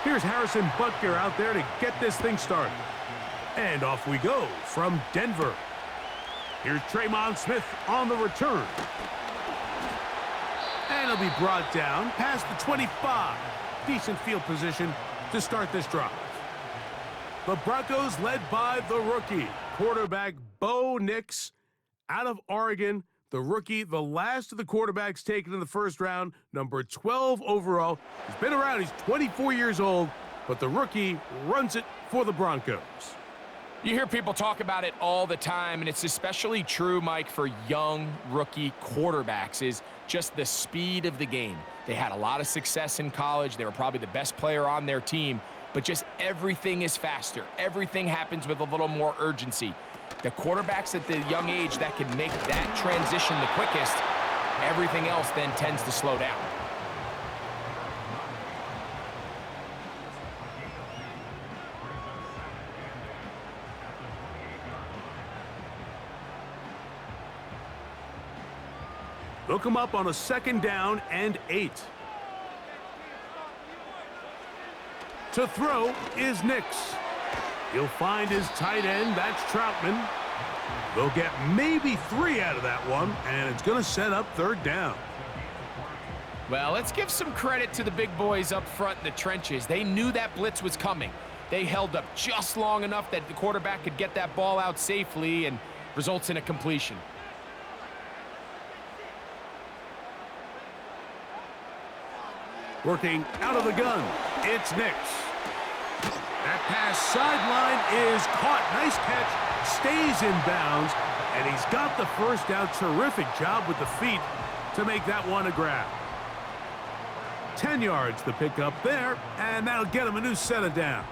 Here's Harrison Butker out there to get this thing started. And off we go from Denver. Here's Tremon Smith on the return. And he'll be brought down past the 25. Decent field position to start this drive. The Broncos led by the rookie, quarterback Bo Nix out of Oregon. The rookie, the last of the quarterbacks taken in the first round, number 12 overall. He's been around, he's 24 years old, but the rookie runs it for the Broncos. You hear people talk about it all the time, and it's especially true, Mike, for young rookie quarterbacks, is just the speed of the game. They had a lot of success in college. They were probably the best player on their team, but just everything is faster. Everything happens with a little more urgency. The quarterbacks at the young age that can make that transition the quickest, everything else then tends to slow down. They'll come up on a 2nd down and 8. To throw is Nix. He'll find his tight end, that's Troutman. They'll get maybe 3 out of that one, and it's going to set up 3rd down. Well, let's give some credit to the big boys up front in the trenches. They knew that blitz was coming. They held up just long enough that the quarterback could get that ball out safely and results in a completion. Working out of the gun, it's Nix. That pass sideline is caught. Nice catch, stays in bounds, and he's got the first down. Terrific job with the feet to make that one a grab. 10 yards to pick up there, and that'll get him a new set of downs.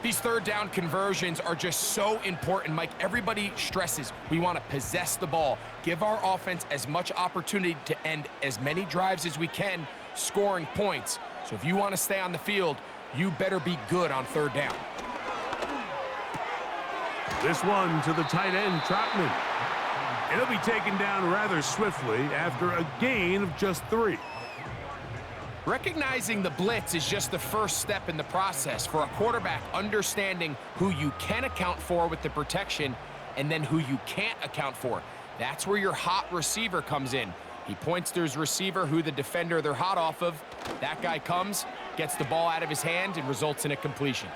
These 3rd down conversions are just so important, Mike. Everybody stresses we want to possess the ball, give our offense as much opportunity to end as many drives as we can, scoring points. So if you want to stay on the field, you better be good on 3rd down. This one to the tight end, Troutman. It'll be taken down rather swiftly after a gain of just 3. Recognizing the blitz is just the first step in the process for a quarterback, understanding who you can account for with the protection and then who you can't account for. That's where your hot receiver comes in. He points to his receiver, who the defender they're hot off of. That guy comes, gets the ball out of his hand, and results in a completion.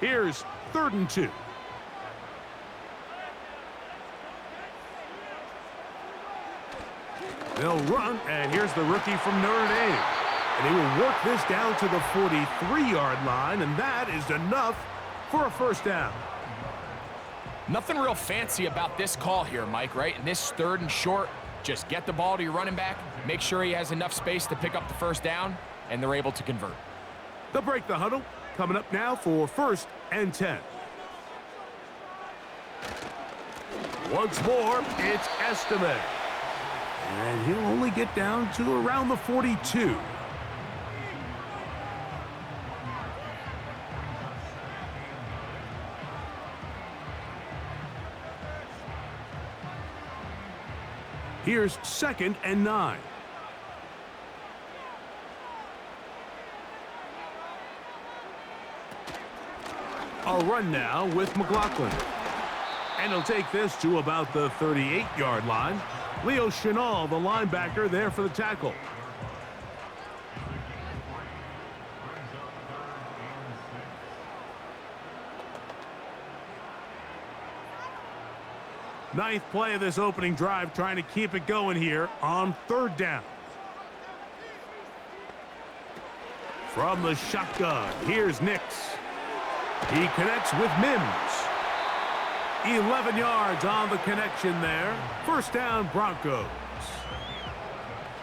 Here's 3rd and 2. They'll run, and here's the rookie from Notre Dame. And he will work this down to the 43-yard line, and that is enough for a 1st down. Nothing real fancy about this call here, Mike, right? In this 3rd and short, just get the ball to your running back, make sure he has enough space to pick up the 1st down, and they're able to convert. They'll break the huddle. Coming up now for 1st and 10. Once more, it's Estime. And he'll only get down to around the 42. Here's 2nd and 9. A run now with McLaughlin. And he'll take this to about the 38-yard line. Leo Chenal, the linebacker, there for the tackle. Ninth play of this opening drive, trying to keep it going here on 3rd down. From the shotgun, here's Nix. He connects with Mims. 11 yards on the connection there. 1st down, Broncos.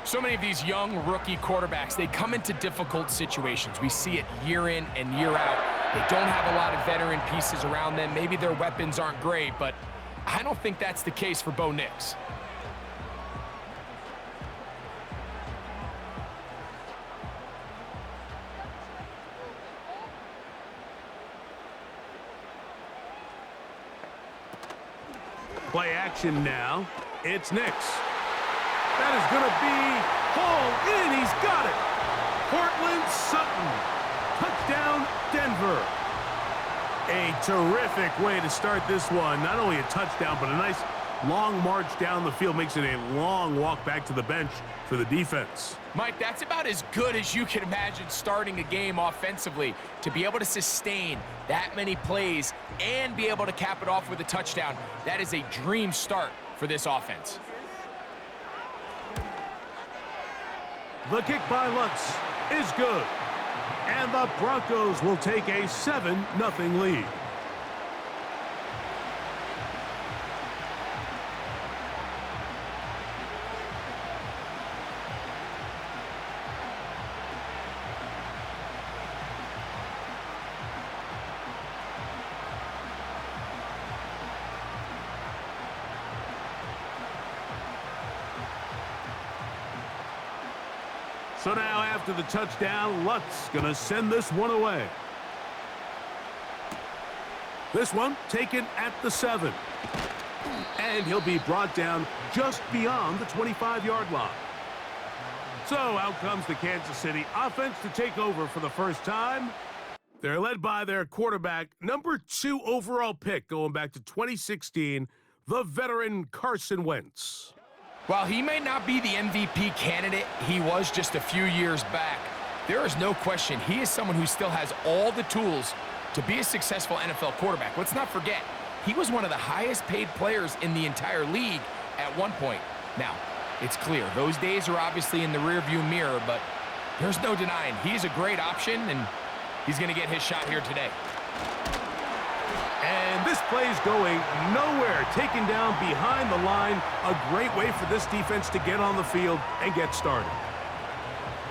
So many of these young rookie quarterbacks, they come into difficult situations. We see it year in and year out. They don't have a lot of veteran pieces around them. Maybe their weapons aren't great, but I don't think that's the case for Bo Nix. Play action now. It's Nix. That is going to be hauled in. He's got it. Cortland Sutton. Touchdown, Denver. A terrific way to start this one. Not only a touchdown, but a nice long march down the field. Makes it a long walk back to the bench for the defense. Mike, that's about as good as you can imagine starting a game offensively. To be able to sustain that many plays and be able to cap it off with a touchdown, that is a dream start for this offense. The kick by Lutz is good. And the Broncos will take a 7-0 lead. So now after the touchdown, Lutz gonna send this one away. This one taken at the 7. And he'll be brought down just beyond the 25-yard line. So out comes the Kansas City offense to take over for the first time. They're led by their quarterback, number 2 overall pick going back to 2016, the veteran Carson Wentz. While he may not be the MVP candidate he was just a few years back, there is no question he is someone who still has all the tools to be a successful NFL quarterback. Let's not forget, he was one of the highest paid players in the entire league at one point. Now, it's clear, those days are obviously in the rearview mirror, but there's no denying he's a great option, and he's going to get his shot here today. And this play's going nowhere. Taken down behind the line. A great way for this defense to get on the field and get started.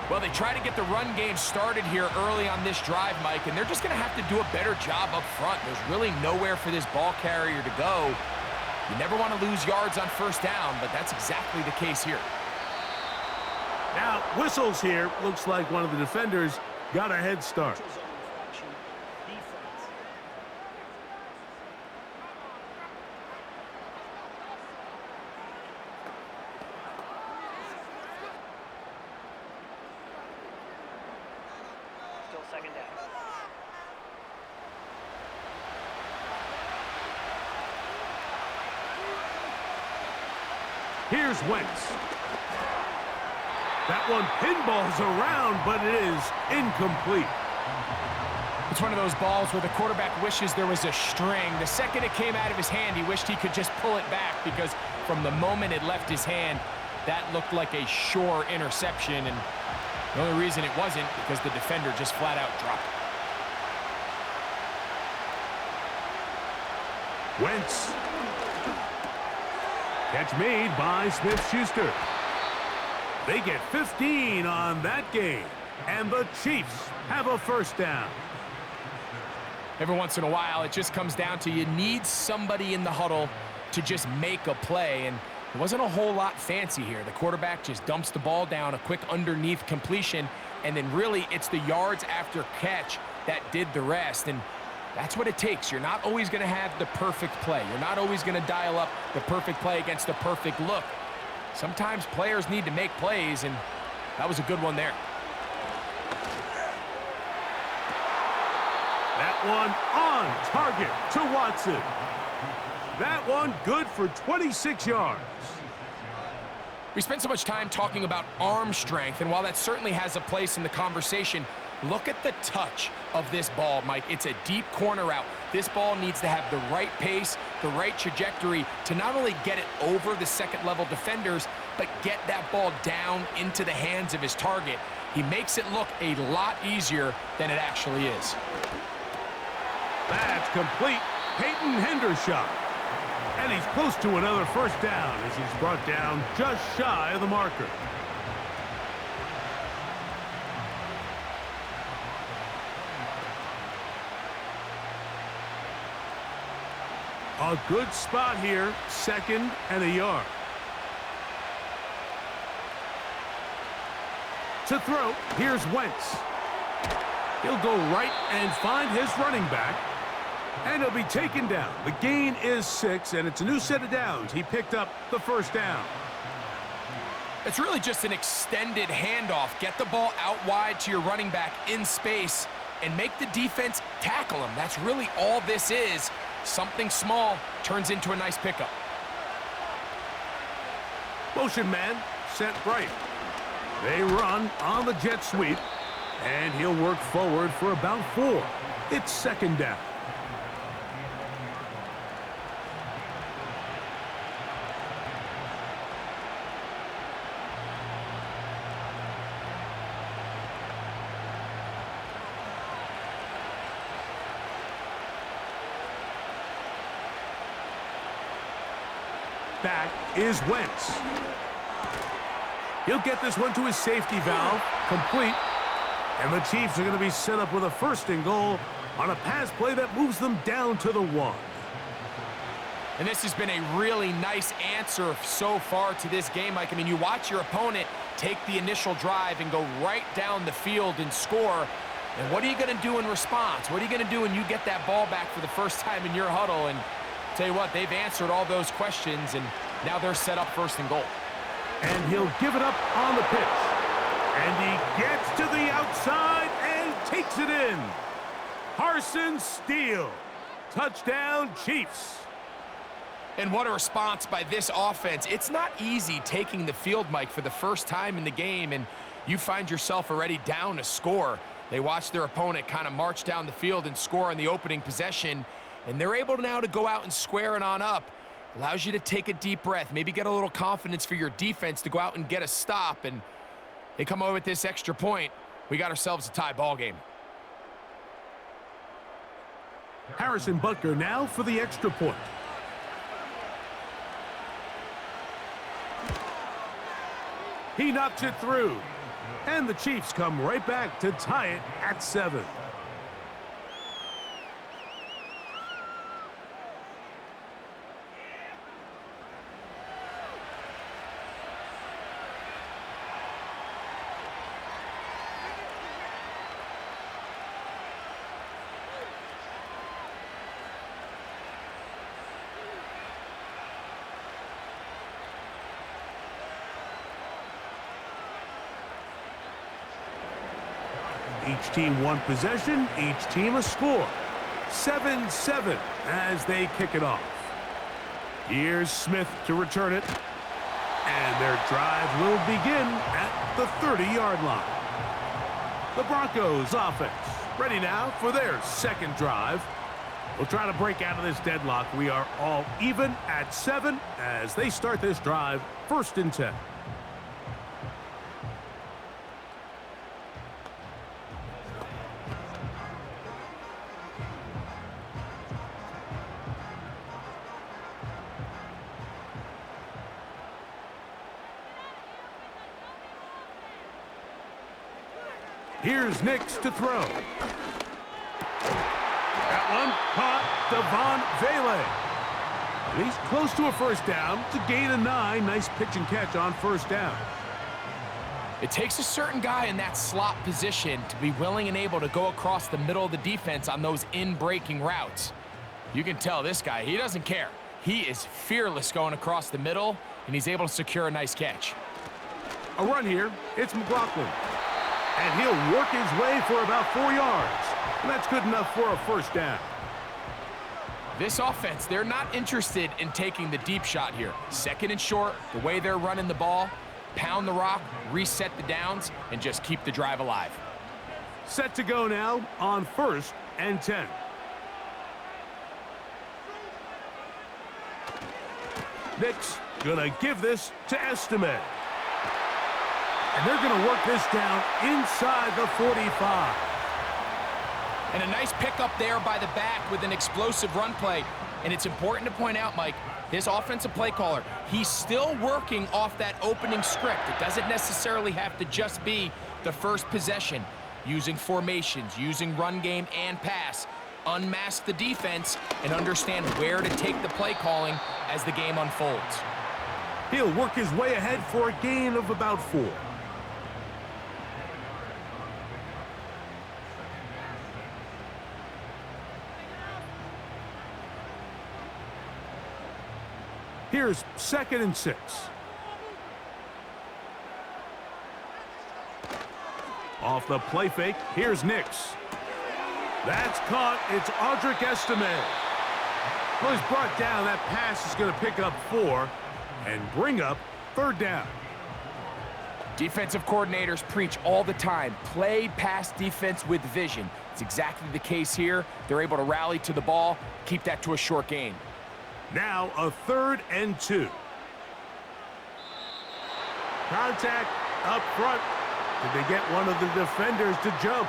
Well, they try to get the run game started here early on this drive, Mike, and they're just going to have to do a better job up front. There's really nowhere for this ball carrier to go. You never want to lose yards on first down, but that's exactly the case here. Now, whistles here. Looks like one of the defenders got a head start. Second down. Here's Wentz. That one pinballs around, but it is incomplete. It's one of those balls where the quarterback wishes there was a string. The second it came out of his hand, he wished he could just pull it back, because from the moment it left his hand, that looked like a sure interception, and the only reason it wasn't because the defender just flat out dropped it. Wentz. Catch made by Smith-Schuster. They get 15 on that game, and the Chiefs have a first down. Every once in a while, it just comes down to you need somebody in the huddle to just make a play, and it wasn't a whole lot fancy here. The quarterback just dumps the ball down, a quick underneath completion, and then really it's the yards after catch that did the rest, and that's what it takes. You're not always going to have the perfect play. You're not always going to dial up the perfect play against the perfect look. Sometimes players need to make plays, and that was a good one there. That one on target to Watson. That one good for 26 yards. We spent so much time talking about arm strength, and while that certainly has a place in the conversation, look at the touch of this ball, Mike. It's a deep corner route. This ball needs to have the right pace, the right trajectory to not only get it over the second-level defenders, but get that ball down into the hands of his target. He makes it look a lot easier than it actually is. That's complete. Peyton Hendershot. And he's close to another first down as he's brought down just shy of the marker. A good spot here, 2nd and a yard. To throw, here's Wentz. He'll go right and find his running back. And he'll be taken down. The gain is 6, and it's a new set of downs. He picked up the first down. It's really just an extended handoff. Get the ball out wide to your running back in space and make the defense tackle him. That's really all this is. Something small turns into a nice pickup. Motion man set right. They run on the jet sweep, and he'll work forward for about 4. It's second down. Back is Wentz. He'll get this one to his safety valve, complete. And the Chiefs are going to be set up with a first and goal on a pass play that moves them down to the 1. And this has been a really nice answer so far to this game, Mike. I mean, you watch your opponent take the initial drive and go right down the field and score. And what are you going to do in response? What are you going to do when you get that ball back for the first time in your huddle? And tell you what, they've answered all those questions, and now they're set up first and goal. And he'll give it up on the pitch. And he gets to the outside and takes it in. Carson Steele. Touchdown, Chiefs. And what a response by this offense. It's not easy taking the field, Mike, for the first time in the game, and you find yourself already down a score. They watch their opponent kind of march down the field and score on the opening possession, and they're able now to go out and square it on up. Allows you to take a deep breath, maybe get a little confidence for your defense to go out and get a stop, and they come away with this extra point. We got ourselves a tie ball game. Harrison Butker now for the extra point. He knocks it through. And the Chiefs come right back to tie it at 7. Each team one possession, each team a score. 7-7 as they kick it off. Here's Smith to return it. And their drive will begin at the 30-yard line. The Broncos offense ready now for their second drive. We'll try to break out of this deadlock. We are all even at 7 as they start this drive, 1st and 10. Here's Nix to throw. That one caught Devon Vele. And he's close to a first down. It's a gain of 9. Nice pitch and catch on first down. It takes a certain guy in that slot position to be willing and able to go across the middle of the defense on those in-breaking routes. You can tell this guy, he doesn't care. He is fearless going across the middle, and he's able to secure a nice catch. A run here. It's McLaughlin. And he'll work his way for about 4 yards. And that's good enough for a first down. This offense, they're not interested in taking the deep shot here. 2nd and short, the way they're running the ball, pound the rock, reset the downs, and just keep the drive alive. Set to go now on 1st and 10. Nix gonna give this to Estimate. And they're going to work this down inside the 45. And a nice pickup there by the back with an explosive run play. And it's important to point out, Mike, this offensive play caller, he's still working off that opening script. It doesn't necessarily have to just be the first possession. Using formations, using run game and pass. Unmask the defense and understand where to take the play calling as the game unfolds. He'll work his way ahead for a gain of about 4. Here's 2nd and 6. Off the play fake, here's Nix. That's caught. It's Audric Estime. Well, he's brought down. That pass is going to pick up 4 and bring up 3rd down. Defensive coordinators preach all the time, play pass defense with vision. It's exactly the case here. They're able to rally to the ball, keep that to a short gain. Now a 3rd and 2. Contact up front. Did they get one of the defenders to jump?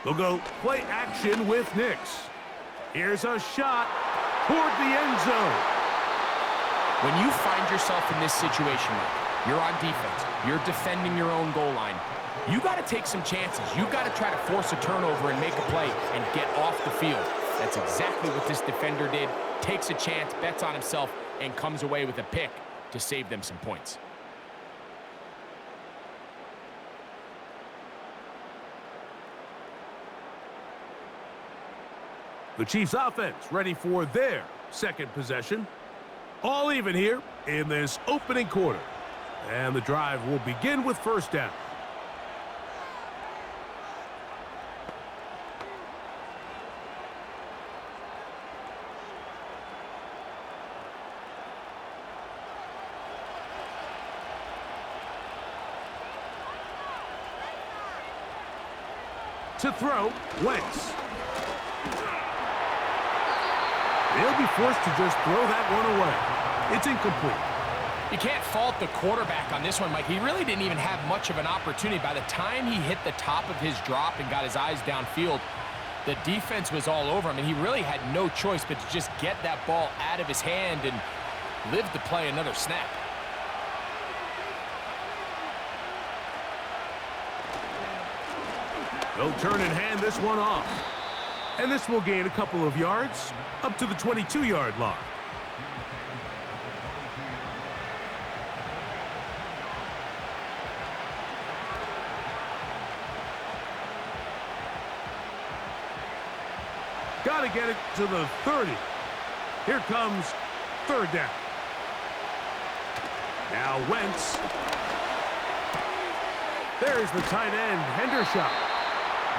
They'll go play action with Nix. Here's a shot toward the end zone. When you find yourself in this situation, you're on defense, you're defending your own goal line, you got to take some chances. You got to try to force a turnover and make a play and get off the field. That's exactly what this defender did. Takes a chance, bets on himself, and comes away with a pick to save them some points. The Chiefs offense ready for their 2nd possession. All even here in this opening quarter. And the drive will begin with 1st down. To throw, Wentz. They'll be forced to just throw that one away. It's incomplete. You can't fault the quarterback on this one, Mike. He really didn't even have much of an opportunity. By the time he hit the top of his drop and got his eyes downfield, the defense was all over him, and he really had no choice but to just get that ball out of his hand and live to play another snap. They'll turn and hand this one off. And this will gain a couple of yards up to the 22-yard line. Got to get it to the 30. Here comes 3rd down. Now Wentz. There's the tight end, Hendershot.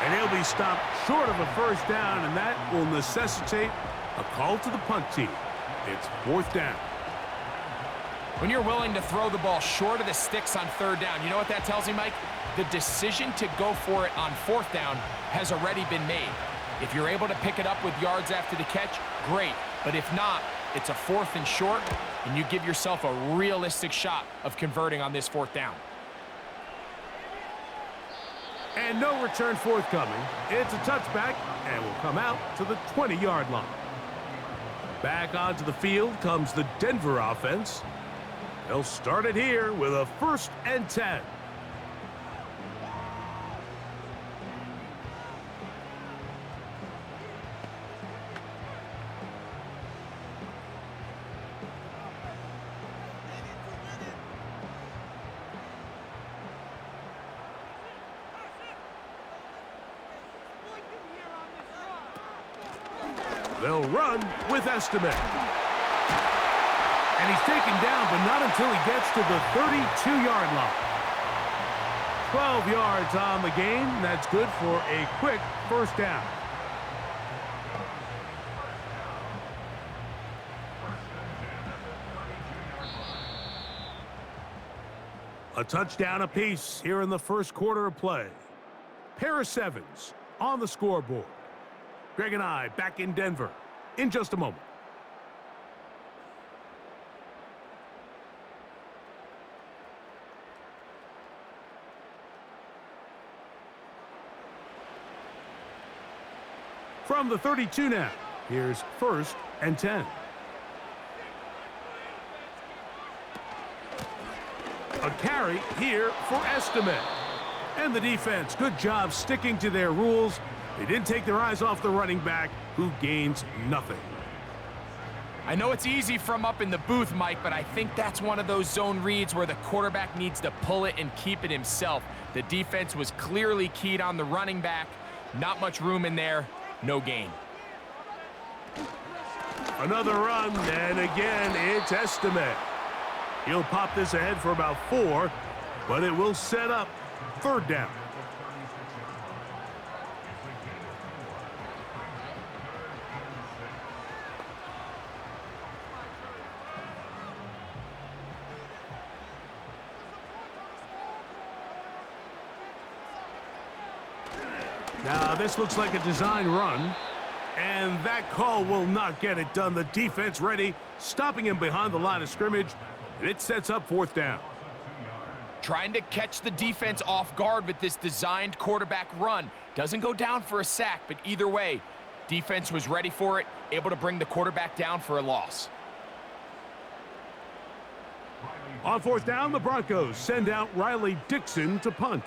And he'll be stopped short of a 1st down, and that will necessitate a call to the punt team. It's 4th down. When you're willing to throw the ball short of the sticks on 3rd down, you know what that tells me, Mike? The decision to go for it on 4th down has already been made. If you're able to pick it up with yards after the catch, great. But if not, it's a 4th and short, and you give yourself a realistic shot of converting on this 4th down. And no return forthcoming. It's a touchback and will come out to the 20-yard line. Back onto the field comes the Denver offense. They'll start it here with a 1st and 10. They'll run with Estime. And he's taken down, but not until he gets to the 32-yard line. 12 yards on the game. That's good for a quick 1st down. A touchdown apiece here in the 1st quarter of play. Pair of 7s on the scoreboard. Greg and I back in Denver in just a moment. From the 32 now, here's 1st and 10. A carry here for Estime. And the defense, good job sticking to their rules. They didn't take their eyes off the running back, who gains nothing. I know it's easy from up in the booth, Mike, but I think that's one of those zone reads where the quarterback needs to pull it and keep it himself. The defense was clearly keyed on the running back. Not much room in there, no gain. Another run, and again, it's Estimate. He'll pop this ahead for about 4, but it will set up 3rd down. Now, this looks like a design run, and that call will not get it done. The defense ready, stopping him behind the line of scrimmage, and it sets up 4th down. Trying to catch the defense off guard with this designed quarterback run. Doesn't go down for a sack, but either way, defense was ready for it, able to bring the quarterback down for a loss. On 4th down, the Broncos send out Riley Dixon to punt.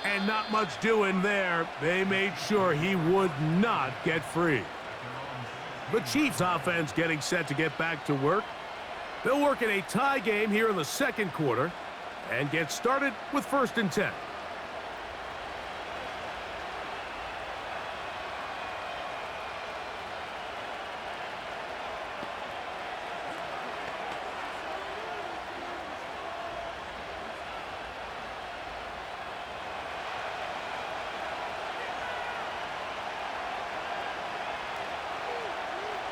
And not much doing there. They made sure he would not get free. The Chiefs offense getting set to get back to work. They'll work in a tie game here in the 2nd quarter and get started with 1st and 10.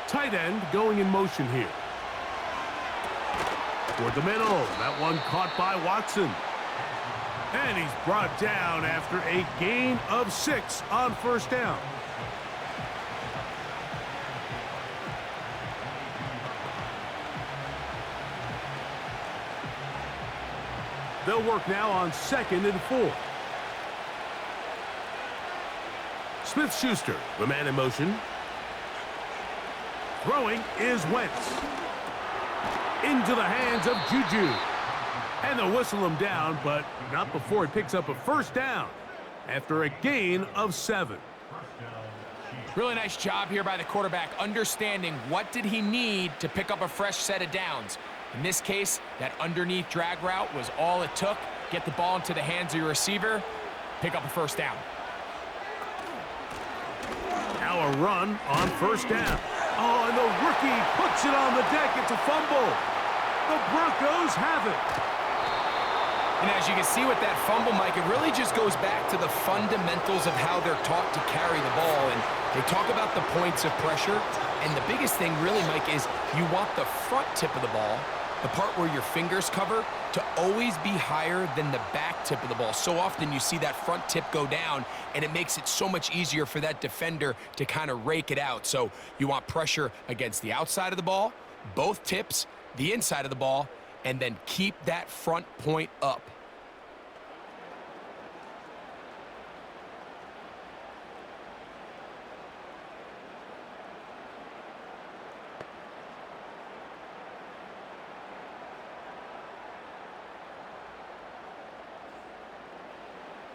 Tight end going in motion here. Toward the middle. That one caught by Watson. And he's brought down after a gain of 6 on 1st down. They'll work now on 2nd and 4. Smith-Schuster, the man in motion. Throwing is Wentz. Into the hands of Juju. And they'll whistle him down, but not before he picks up a 1st down after a gain of 7. Really nice job here by the quarterback, understanding what did he need to pick up a fresh set of downs. In this case, that underneath drag route was all it took. Get the ball into the hands of your receiver, pick up a 1st down. Now a run on 1st down. Oh, and the rookie puts it on the deck. It's a fumble. The Broncos have it. And as you can see with that fumble, Mike, it really just goes back to the fundamentals of how they're taught to carry the ball. And they talk about the points of pressure. And the biggest thing really, Mike, is you want the front tip of the ball, the part where your fingers cover, to always be higher than the back tip of the ball. So often you see that front tip go down, and it makes it so much easier for that defender to kind of rake it out. So you want pressure against the outside of the ball, both tips, the inside of the ball, and then keep that front point up.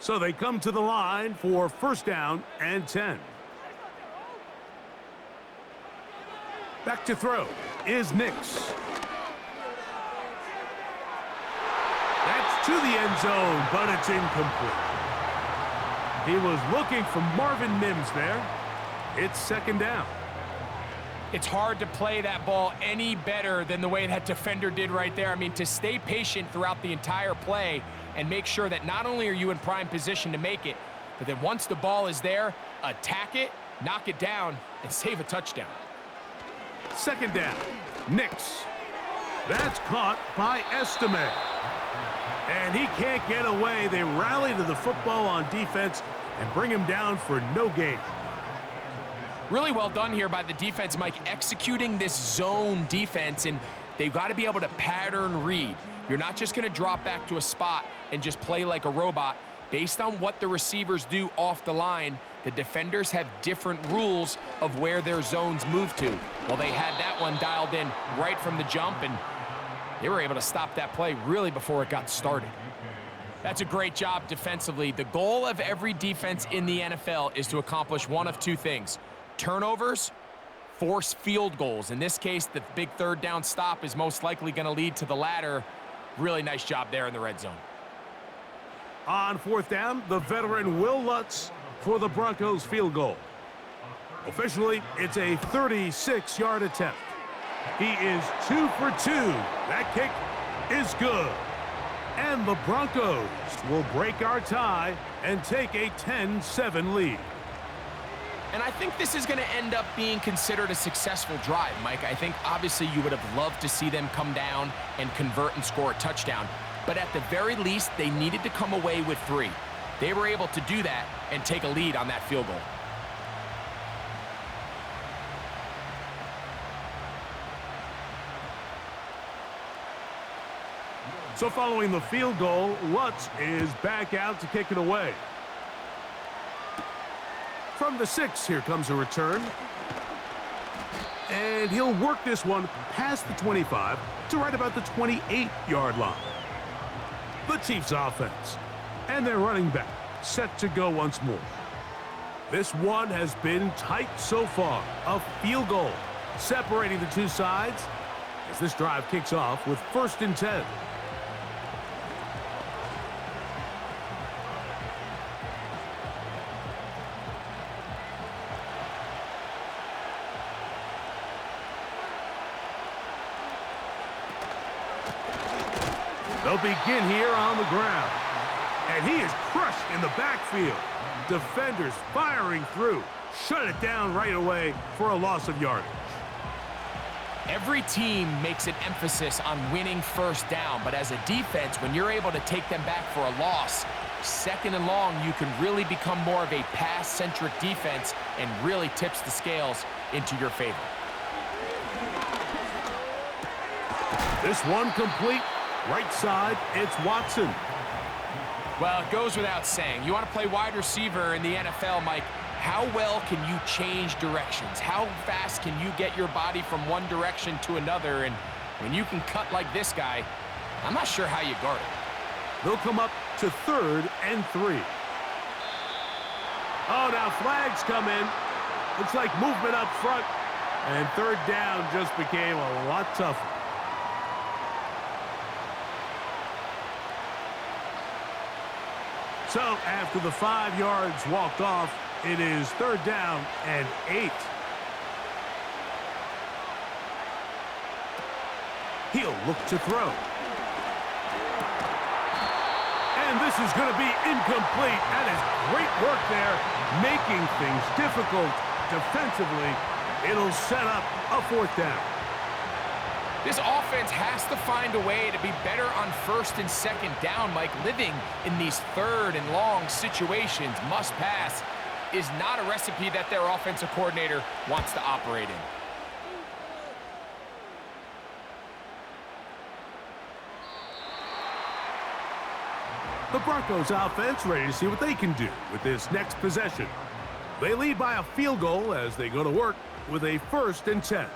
So they come to the line for 1st down and 10. Back to throw is Nix. That's to the end zone, but it's incomplete. He was looking for Marvin Mims there. It's 2nd down. It's hard to play that ball any better than the way that defender did right there. I mean, to stay patient throughout the entire play and make sure that not only are you in prime position to make it, but then once the ball is there, attack it, knock it down, and save a touchdown. 2nd down. Nix. That's caught by Estimate. And he can't get away. They rally to the football on defense and bring him down for no gain. Really well done here by the defense, Mike, executing this zone defense, and they've got to be able to pattern read. You're not just going to drop back to a spot and just play like a robot. Based on what the receivers do off the line, The defenders have different rules of where their zones move to. Well, they had that one dialed in right from the jump, and they were able to stop that play really before it got started. That's a great job defensively. The goal of every defense in the NFL is to accomplish one of two things: turnovers, force field goals. In this case, the big third down stop is most likely going to lead to the latter. Really nice job there in the red zone. On fourth down, the veteran Will Lutz for the Broncos field goal. Officially, it's a 36-yard attempt. He is 2 for 2. That kick is good. And the Broncos will break our tie and take a 10-7 lead. And I think this is going to end up being considered a successful drive, Mike. I think obviously you would have loved to see them come down and convert and score a touchdown. But at the very least, they needed to come away with 3. They were able to do that and take a lead on that field goal. So following the field goal, Lutz is back out to kick it away. From the 6, here comes a return. And he'll work this one past the 25 to right about the 28-yard line. The Chiefs offense. And their running back set to go once more. This one has been tight so far. A field goal separating the two sides as this drive kicks off with 1st and 10. They'll begin here on the ground. And he is crushed in the backfield. Defenders firing through. Shut it down right away for a loss of yardage. Every team makes an emphasis on winning 1st down, but as a defense, when you're able to take them back for a loss, 2nd and long, you can really become more of a pass-centric defense and really tips the scales into your favor. This one complete. Right side, it's Watson. Well, it goes without saying. You want to play wide receiver in the NFL, Mike, how well can you change directions? How fast can you get your body from one direction to another? And when you can cut like this guy, I'm not sure how you guard it. They'll come up to 3rd and 3. Oh, now flags come in. Looks like movement up front. And 3rd down just became a lot tougher. So after the 5 yards walked off, it is 3rd down and 8. He'll look to throw. And this is going to be incomplete. That is great work there, making things difficult defensively. It'll set up a 4th down. This offense has to find a way to be better on 1st and 2nd down, Mike. Living in these 3rd and long situations, must pass, is not a recipe that their offensive coordinator wants to operate in. The Broncos offense ready to see what they can do with this next possession. They lead by a field goal as they go to work with a 1st and 10.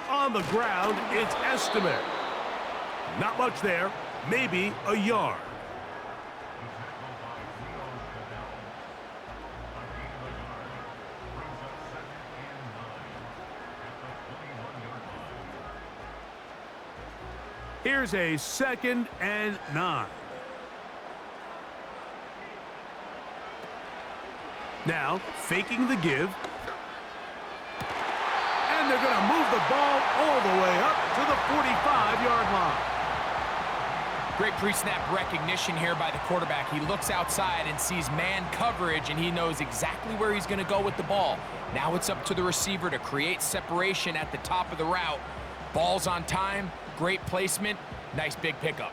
On the ground, it's Estimate. Not much there, maybe a yard. Here's a 2nd and 9. Now, faking the give. And they're going to move the ball all the way up to the 45-yard line. Great pre-snap recognition here by the quarterback. He looks outside and sees man coverage, and he knows exactly where he's going to go with the ball. Now it's up to the receiver to create separation at the top of the route. Ball's on time, great placement, Nice big pickup.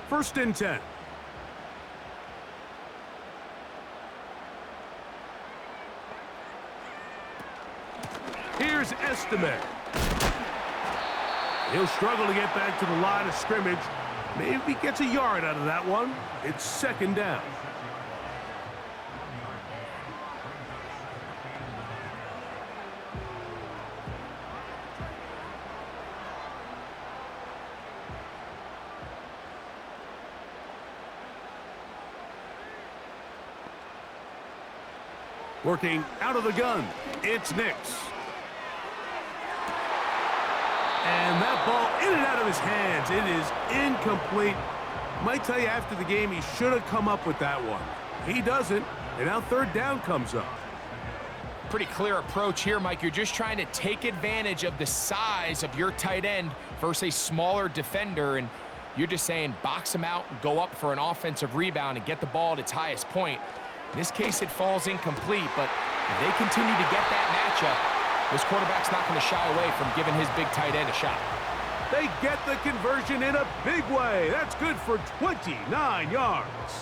1st and 10. Here's Estimate. He'll struggle to get back to the line of scrimmage. Maybe he gets a yard out of that one. It's 2nd down. Working out of the gun, it's Nix. And that ball in and out of his hands. It is incomplete. Might tell you after the game he should have come up with that one. He doesn't, and now 3rd down comes up. Pretty clear approach here, Mike. You're just trying to take advantage of the size of your tight end versus a smaller defender, and you're just saying box him out and go up for an offensive rebound and get the ball at its highest point. In this case, it falls incomplete, but if they continue to get that matchup, this quarterback's not going to shy away from giving his big tight end a shot. They get the conversion in a big way. That's good for 29 yards.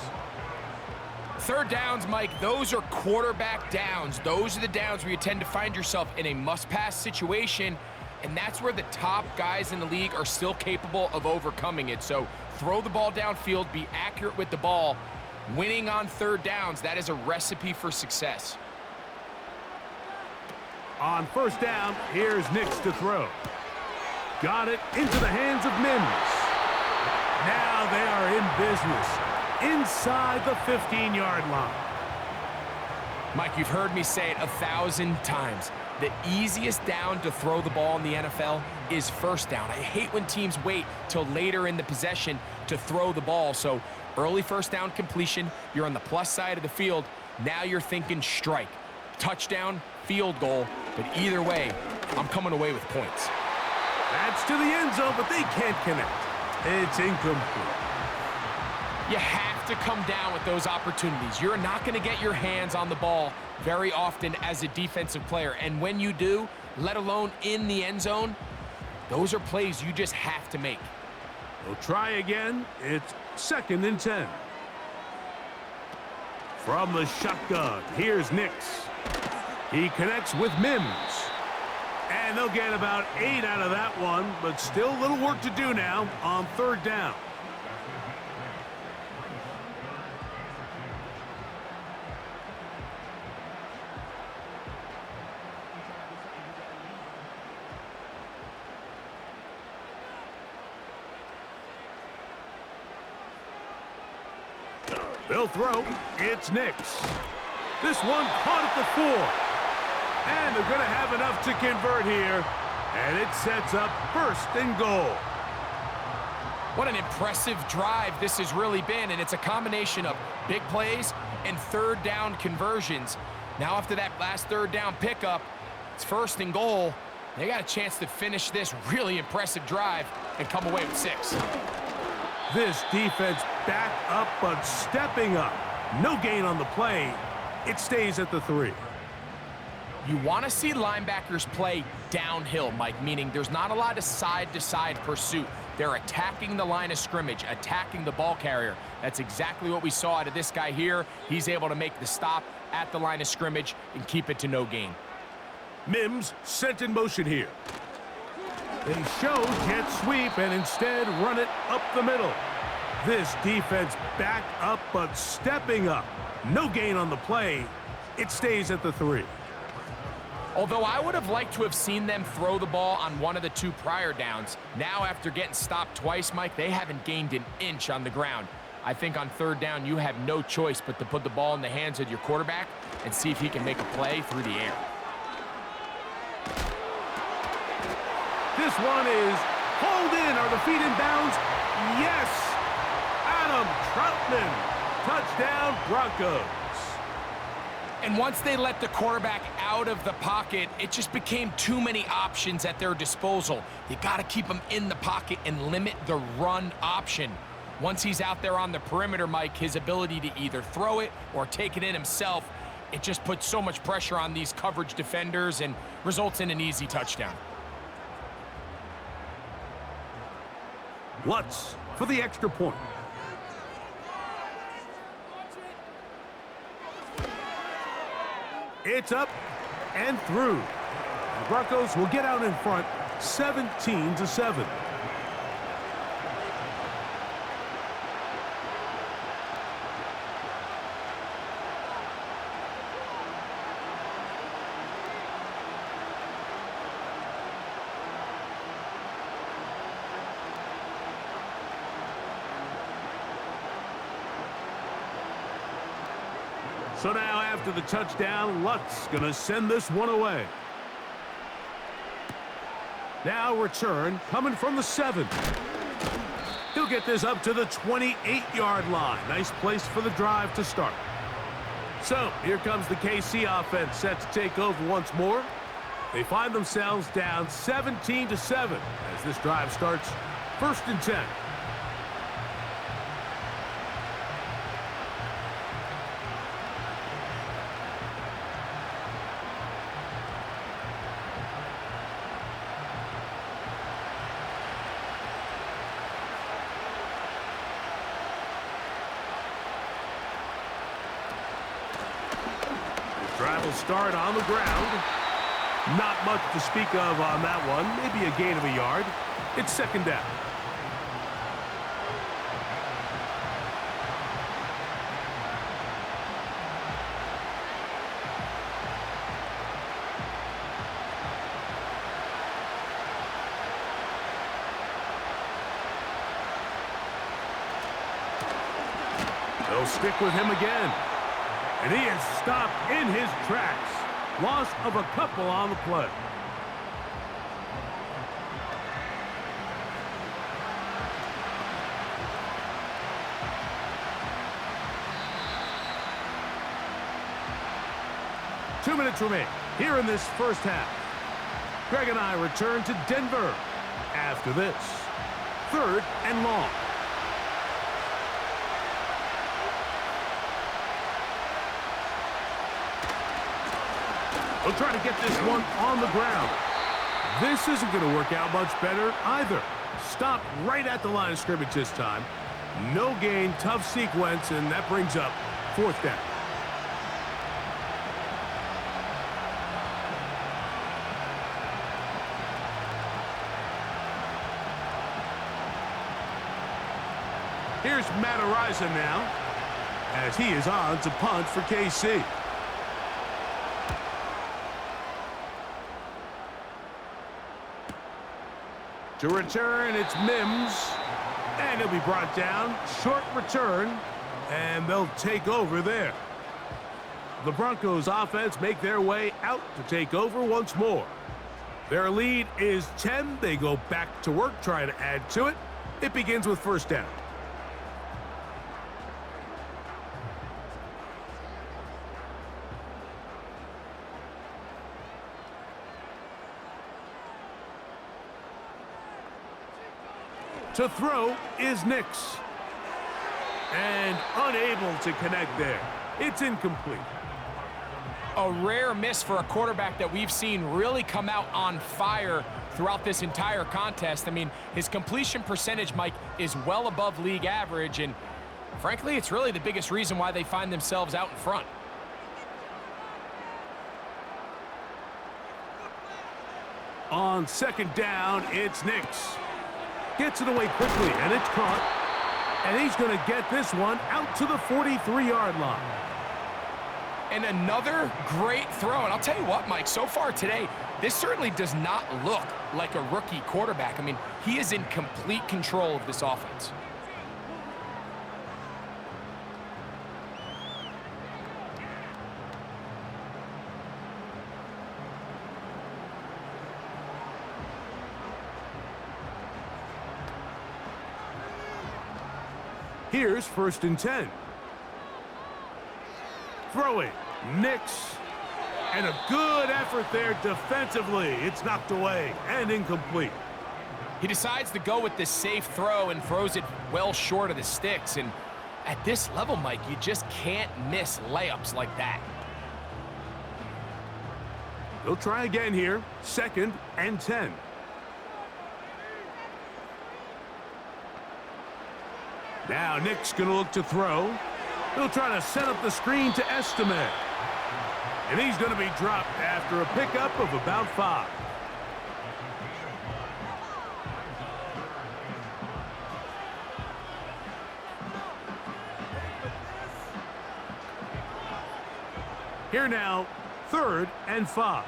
3rd downs, Mike, those are quarterback downs. Those are the downs where you tend to find yourself in a must-pass situation, and that's where the top guys in the league are still capable of overcoming it. So throw the ball downfield, be accurate with the ball. Winning on 3rd downs, that is a recipe for success. On 1st down, here's Nix to throw. Got it into the hands of Mims. Now they are in business inside the 15-yard line. Mike, you've heard me say it 1,000 times. The easiest down to throw the ball in the NFL is 1st down. I hate when teams wait till later in the possession to throw the ball. So early 1st down completion, you're on the plus side of the field. Now you're thinking strike, touchdown, field goal. But either way, I'm coming away with points. That's to the end zone, but they can't connect. It's incomplete. You have to come down with those opportunities. You're not going to get your hands on the ball very often as a defensive player. And when you do, let alone in the end zone, those are plays you just have to make. They'll try again. It's 2nd and 10. From the shotgun, here's Nix. He connects with Mims. And they'll get about 8 out of that one, but still a little work to do now on 3rd down. They'll throw. It's Nix. This one caught at the 4. And they're going to have enough to convert here. And it sets up 1st and goal. What an impressive drive this has really been. And it's a combination of big plays and 3rd down conversions. Now after that last 3rd down pickup, it's 1st and goal. They got a chance to finish this really impressive drive and come away with 6. This defense back up but stepping up. No gain on the play. It stays at the 3. You want to see linebackers play downhill, Mike, meaning there's not a lot of side-to-side pursuit. They're attacking the line of scrimmage, attacking the ball carrier. That's exactly what we saw out of this guy here. He's able to make the stop at the line of scrimmage and keep it to no gain. Mims sent in motion here. They show jet sweep and instead run it up the middle. This defense back up but stepping up. No gain on the play. It stays at the 3. Although I would have liked to have seen them throw the ball on one of the 2 prior downs. Now after getting stopped twice, Mike, they haven't gained an inch on the ground. I think on 3rd down you have no choice but to put the ball in the hands of your quarterback and see if he can make a play through the air. This one is hauled in. Are the feet in bounds? Yes! Adam Troutman. Touchdown, Broncos. And once they let the quarterback out of the pocket, it just became too many options at their disposal. You got to keep him in the pocket and limit the run option. Once he's out there on the perimeter, Mike, his ability to either throw it or take it in himself, it just puts so much pressure on these coverage defenders and results in an easy touchdown. Lutz for the extra point. It's up and through. The Broncos will get out in front 17-7. So now after the touchdown, Lutz going to send this one away. Now return coming from the 7. He'll get this up to the 28-yard line. Nice place for the drive to start. So here comes the KC offense set to take over once more. They find themselves down 17-7 as this drive starts 1st and 10. Drive will start on the ground. Not much to speak of on that one. Maybe a gain of a yard. It's 2nd down. They'll stick with him again. And he is stopped in his tracks. Loss of a couple on the play. Two minutes remain here in this first half. Greg and I return to Denver after this. 3rd and long. They'll try to get this one on the ground. This isn't going to work out much better either. Stopped right at the line of scrimmage this time. No gain, tough sequence, and that brings up 4th down. Here's Matt Ariza now as he is on to punt for KC. To return, it's Mims. And he'll be brought down. Short return. And they'll take over there. The Broncos offense make their way out to take over once more. Their lead is 10. They go back to work, trying to add to it. It begins with 1st down. To throw is Nix. And unable to connect there. It's incomplete. A rare miss for a quarterback that we've seen really come out on fire throughout this entire contest. I mean, his completion percentage, Mike, is well above league average, and frankly, it's really the biggest reason why they find themselves out in front. On 2nd down, it's Nix. Gets it away quickly, and it's caught. And he's going to get this one out to the 43-yard line. And another great throw. And I'll tell you what, Mike, so far today, this certainly does not look like a rookie quarterback. I mean, he is in complete control of this offense. Here's 1st and 10. Throwing. Nix. And a good effort there defensively. It's knocked away and incomplete. He decides to go with the safe throw and throws it well short of the sticks. And at this level, Mike, you just can't miss layups like that. They'll try again here. 2nd and 10. Now Nick's going to look to throw. He'll try to set up the screen to Estimate. And he's going to be dropped after a pickup of about 5. Here now, 3rd and 5.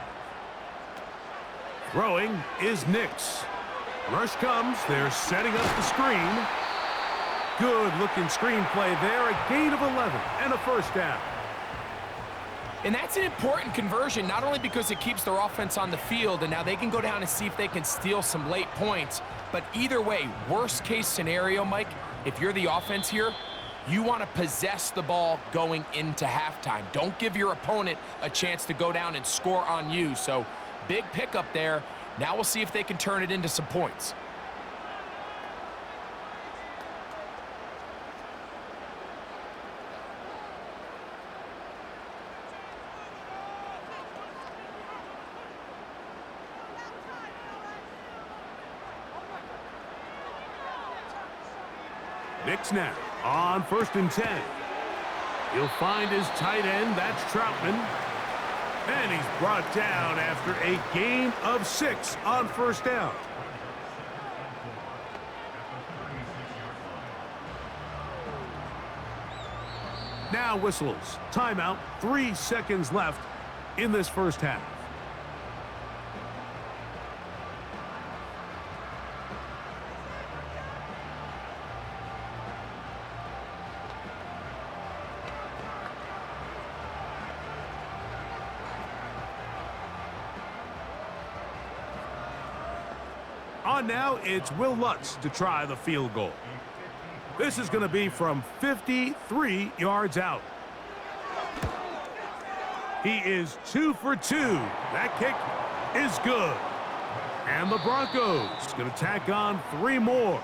Throwing is Nix. Rush comes. They're setting up the screen. Good-looking screenplay there. A gain of 11 and a first down. And that's an important conversion, not only because it keeps their offense on the field, and now they can go down and see if they can steal some late points. But either way, worst-case scenario, Mike, if you're the offense here, you want to possess the ball going into halftime. Don't give your opponent a chance to go down and score on you. So big pickup there. Now we'll see if they can turn it into some points. Nick's now on 1st and 10. He'll find his tight end. That's Troutman. And he's brought down after a gain of 6 on 1st down. Now whistles. Timeout. 3 seconds left in this first half. On now, it's Will Lutz to try the field goal. This is going to be from 53 yards out. He is 2 for 2. That kick is good. And the Broncos going to tack on 3 more,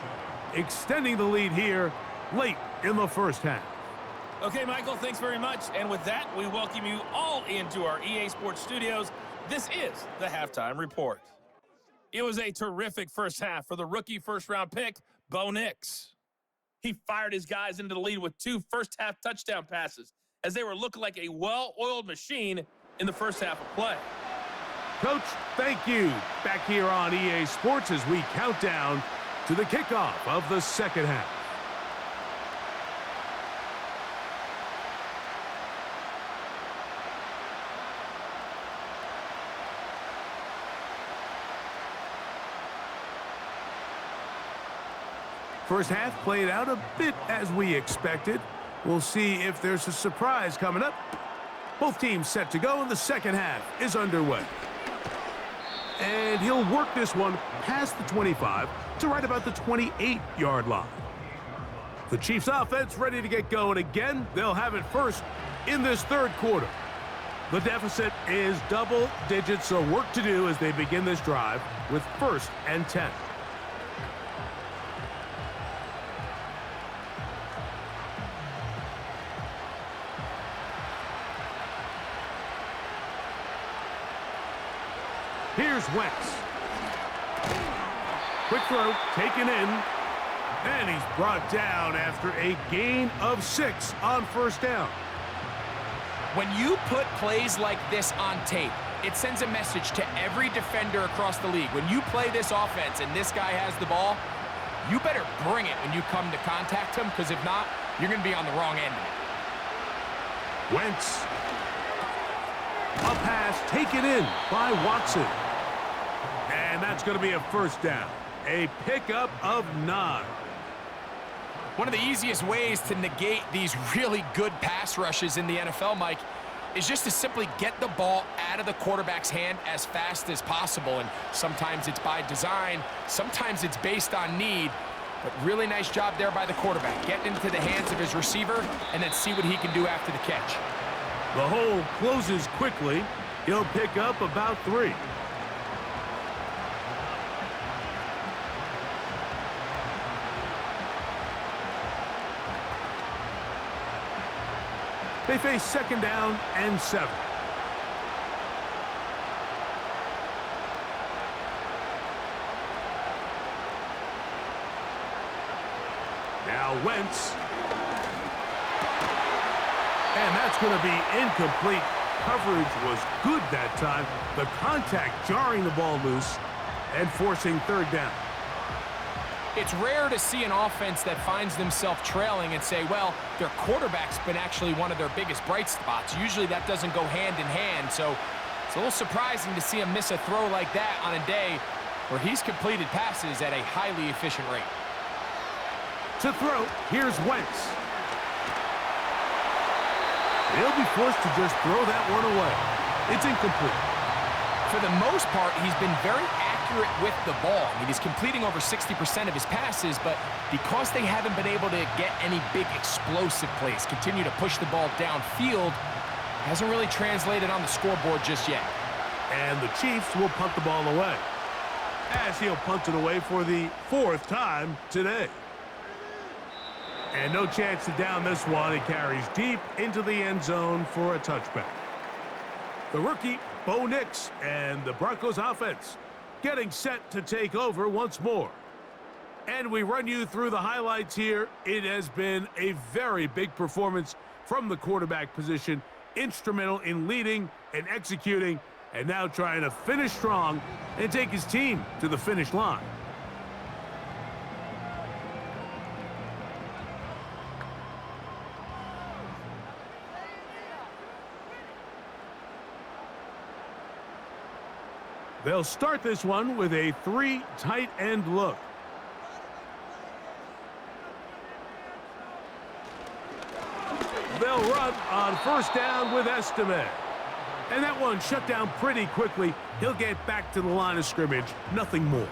extending the lead here late in the first half. Okay, Michael, thanks very much. And with that, we welcome you all into our EA Sports studios. This is the Halftime Report. It was a terrific first half for the rookie first-round pick, Bo Nix. He fired his guys into the lead with 2 first-half touchdown passes as they were looking like a well-oiled machine in the first half of play. Coach, thank you. Back here on EA Sports as we count down to the kickoff of the second half. First half played out a bit as we expected. We'll see if there's a surprise coming up. Both teams set to go, and the second half is underway. And he'll work this one past the 25 to right about the 28-yard line. The Chiefs offense ready to get going again. They'll have it first in this third quarter. The deficit is double digits, so work to do as they begin this drive with 1st and 10. Here's Wentz. Quick throw, taken in, and he's brought down after a gain of 6 on 1st down. When you put plays like this on tape, it sends a message to every defender across the league. When you play this offense and this guy has the ball, you better bring it when you come to contact him, because if not, you're going to be on the wrong end of it. Wentz. A pass taken in by Watson. And that's going to be a first down. A pickup of 9. One of the easiest ways to negate these really good pass rushes in the NFL, Mike, is just to simply get the ball out of the quarterback's hand as fast as possible. And sometimes it's by design, sometimes it's based on need. But really nice job there by the quarterback, getting into the hands of his receiver and then see what he can do after the catch. The hole closes quickly. He'll pick up about 3. They face 2nd down and 7. Now Now Wentz. And that's going to be incomplete. Coverage was good that time. The contact jarring the ball loose and forcing third down. It's rare to see an offense that finds themselves trailing and say, well, their quarterback's been actually one of their biggest bright spots. Usually that doesn't go hand in hand, so it's a little surprising to see him miss a throw like that on a day where he's completed passes at a highly efficient rate. To throw, here's Wentz. He'll be forced to just throw that one away. It's incomplete. For the most part, he's been very accurate with the ball. I mean, he's completing over 60% of his passes, but because they haven't been able to get any big explosive plays, continue to push the ball downfield, hasn't really translated on the scoreboard just yet. And the Chiefs will punt the ball away, as he'll punt it away for the 4th time today. And no chance to down this one. It carries deep into the end zone for a touchback. The rookie, Bo Nix, and the Broncos offense getting set to take over once more. And we run you through the highlights here. It has been a very big performance from the quarterback position, instrumental in leading and executing, and now trying to finish strong and take his team to the finish line. They'll start this one with a 3 tight end look. They'll run on first down with Estime. And that one shut down pretty quickly. He'll get back to the line of scrimmage. Nothing more.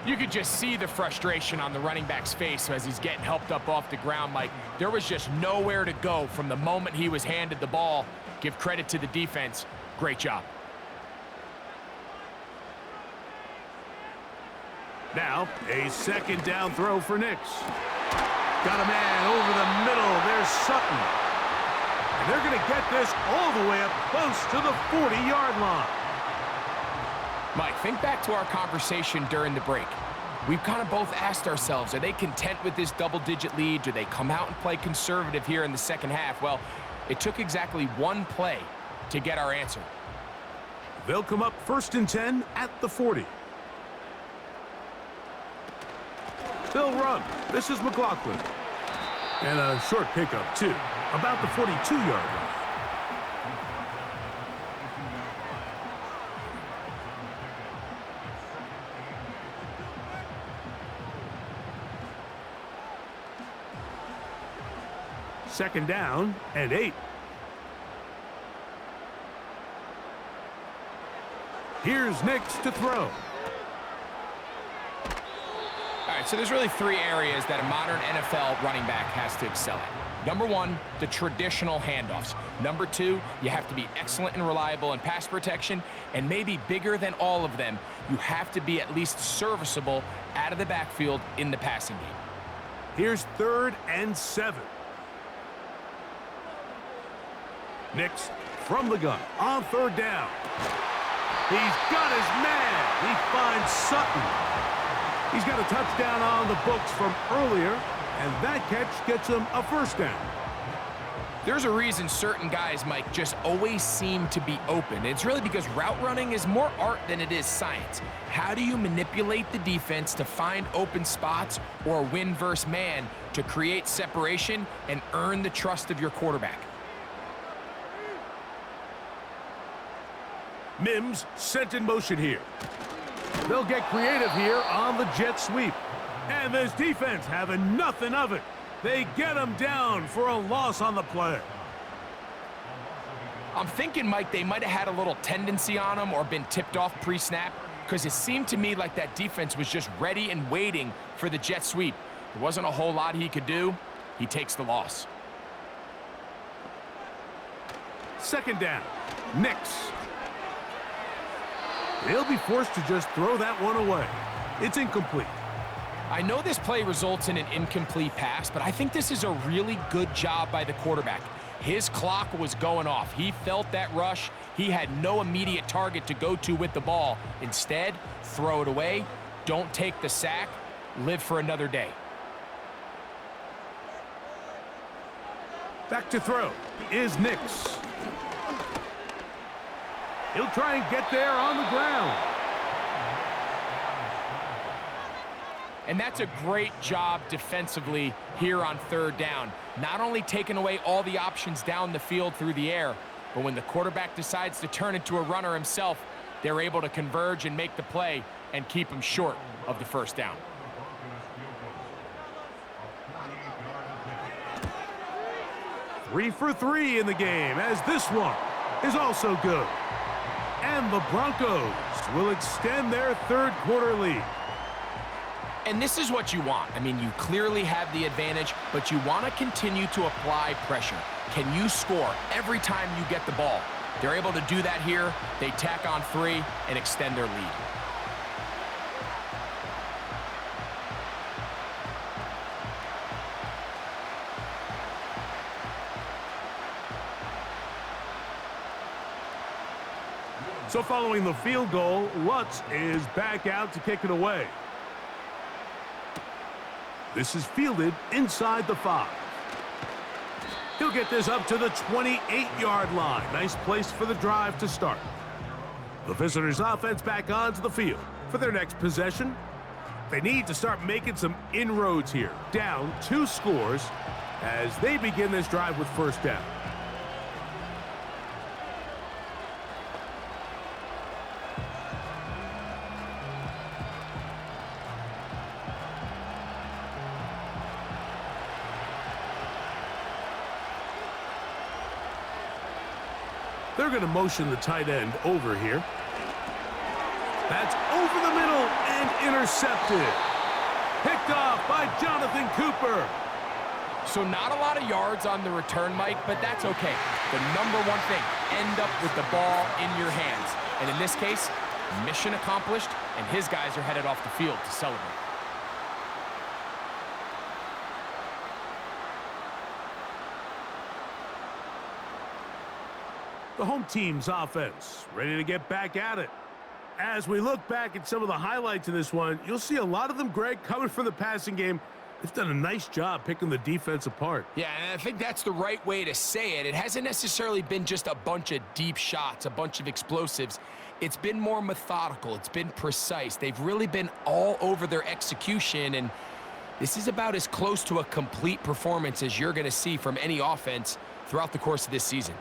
You could just see the frustration on the running back's face as he's getting helped up off the ground, Mike. There was just nowhere to go from the moment he was handed the ball. Give credit to the defense. Great job. Now, a second down throw for Nix. Got a man over the middle. There's Sutton. And they're going to get this all the way up close to the 40-yard line. Mike, think back to our conversation during the break. We've kind of both asked ourselves, are they content with this double-digit lead? Do they come out and play conservative here in the second half? Well, it took exactly one play to get our answer. They'll come up 1st and 10 at the 40. They'll run. This is McLaughlin. And a short pickup, too, about the 42-yard line. Second down and 8. Here's Nix to throw. All right, so there's really 3 areas that a modern NFL running back has to excel at. Number 1, the traditional handoffs. Number 2, you have to be excellent and reliable in pass protection. And maybe bigger than all of them, you have to be at least serviceable out of the backfield in the passing game. Here's 3rd and 7. Nix from the gun on 3rd down. He's got his man. He finds Sutton. He's got a touchdown on the books from earlier, and that catch gets him a 1st down. There's a reason certain guys, Mike, just always seem to be open. It's really because route running is more art than it is science. How do you manipulate the defense to find open spots or win versus man to create separation and earn the trust of your quarterback? Mims sent in motion here. They'll get creative here on the jet sweep. And this defense having nothing of it. They get him down for a loss on the play. I'm thinking, Mike, they might have had a little tendency on him or been tipped off pre-snap, because it seemed to me like that defense was just ready and waiting for the jet sweep. There wasn't a whole lot he could do. He takes the loss. Second down. Nix. He'll be forced to just throw that one away. It's incomplete. I know this play results in an incomplete pass, but I think this is a really good job by the quarterback. His clock was going off. He felt that rush. He had no immediate target to go to with the ball. Instead, throw it away. Don't take the sack. Live for another day. Back to throw is Nix. He'll try and get there on the ground. And that's a great job defensively here on third down. Not only taking away all the options down the field through the air, but when the quarterback decides to turn into a runner himself, they're able to converge and make the play and keep him short of the first down. Three for three in the game, as this one is also good. And the Broncos will extend their third quarter lead. And this is what you want. I mean, you clearly have the advantage, but you want to continue to apply pressure. Can you score every time you get the ball? They're able to do that here. They tack on 3 and extend their lead. So following the field goal, Lutz is back out to kick it away. This is fielded inside the 5. He'll get this up to the 28-yard line. Nice place for the drive to start. The visitors' offense back onto the field for their next possession. They need to start making some inroads here. Down 2 scores as they begin this drive with first down. They're going to motion the tight end over here. That's over the middle and intercepted. Picked off by Jonathan Cooper. So not a lot of yards on the return, Mike, but that's okay. The number one thing, end up with the ball in your hands. And in this case, mission accomplished, and his guys are headed off the field to celebrate. The home team's offense ready to get back at it. As we look back at some of the highlights in this one, you'll see a lot of them, Greg, coming from the passing game. They've done a nice job picking the defense apart. Yeah, and I think that's the right way to say it. It hasn't necessarily been just a bunch of deep shots, a bunch of explosives. It's been more methodical. It's been precise. They've really been all over their execution, and this is about as close to a complete performance as you're going to see from any offense throughout the course of this season.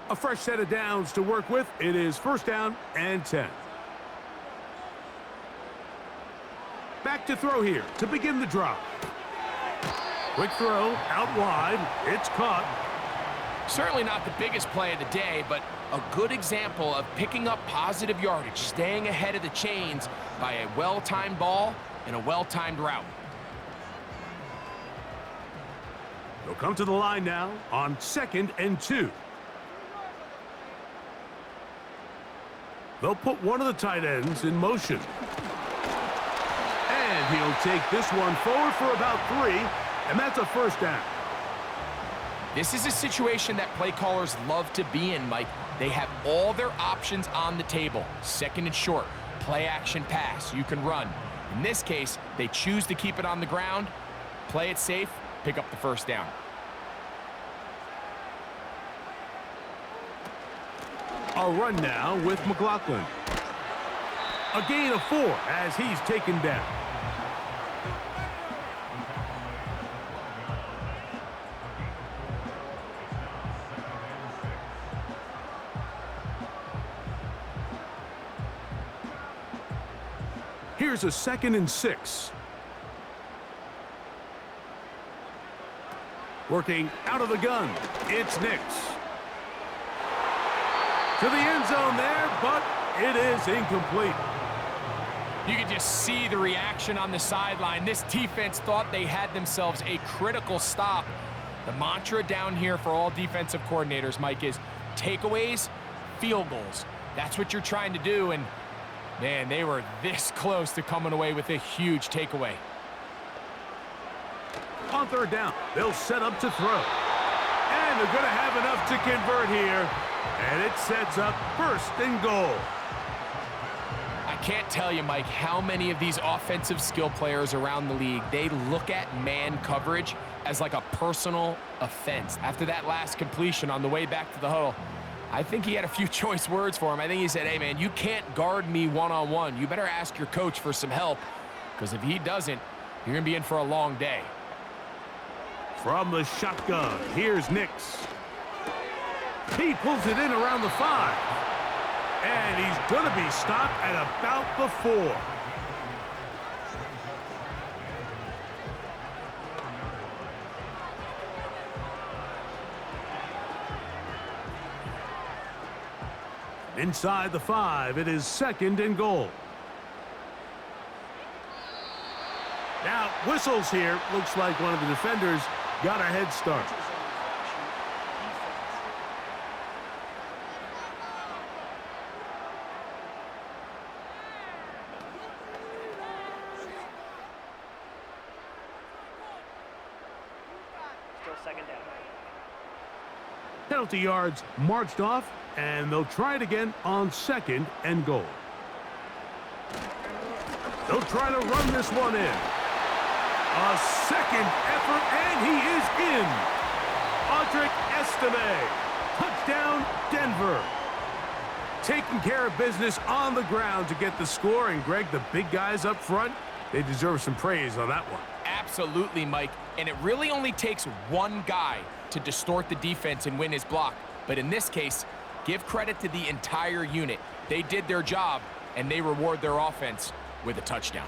A fresh set of downs to work with. It is first down and 10. Back to throw here to begin the drive. Quick throw out wide. It's caught. Certainly not the biggest play of the day, but a good example of picking up positive yardage, staying ahead of the chains by a well-timed ball and a well-timed route. They'll come to the line now on 2nd and 2. They'll put one of the tight ends in motion. And he'll take this one forward for about 3, and that's a first down. This is a situation that play callers love to be in, Mike. They have all their options on the table. 2nd and short, play action pass, you can run. In this case, they choose to keep it on the ground, play it safe, pick up the first down. A run now with McLaughlin. A gain of 4 as he's taken down. Here's a 2nd and 6. Working out of the gun. It's Nix. To the end zone there, but it is incomplete. You can just see the reaction on the sideline. This defense thought they had themselves a critical stop. The mantra down here for all defensive coordinators, Mike, is takeaways, field goals. That's what you're trying to do, and man, they were this close to coming away with a huge takeaway. On 3rd down, they'll set up to throw. And they're going to have enough to convert here. And it sets up 1st and goal. I can't tell you, Mike, how many of these offensive skill players around the league, they look at man coverage as like a personal offense. After that last completion on the way back to the huddle, I think he had a few choice words for him. I think he said, hey, man, you can't guard me one-on-one. You better ask your coach for some help, because if he doesn't, you're going to be in for a long day. From the shotgun, here's Nix. He pulls it in around the 5. And he's going to be stopped at about the 4. Inside the 5, it is 2nd and goal. Now, whistles here. Looks like one of the defenders got a head start. Penalty yards marched off, and they'll try it again on 2nd and goal. They'll try to run this one in. A second effort, and he is in. Audric Estime. Touchdown, Denver. Taking care of business on the ground to get the score, and Greg, the big guys up front, they deserve some praise on that one. Absolutely, Mike. And it really only takes one guy to distort the defense and win his block. But in this case, give credit to the entire unit. They did their job, and they reward their offense with a touchdown.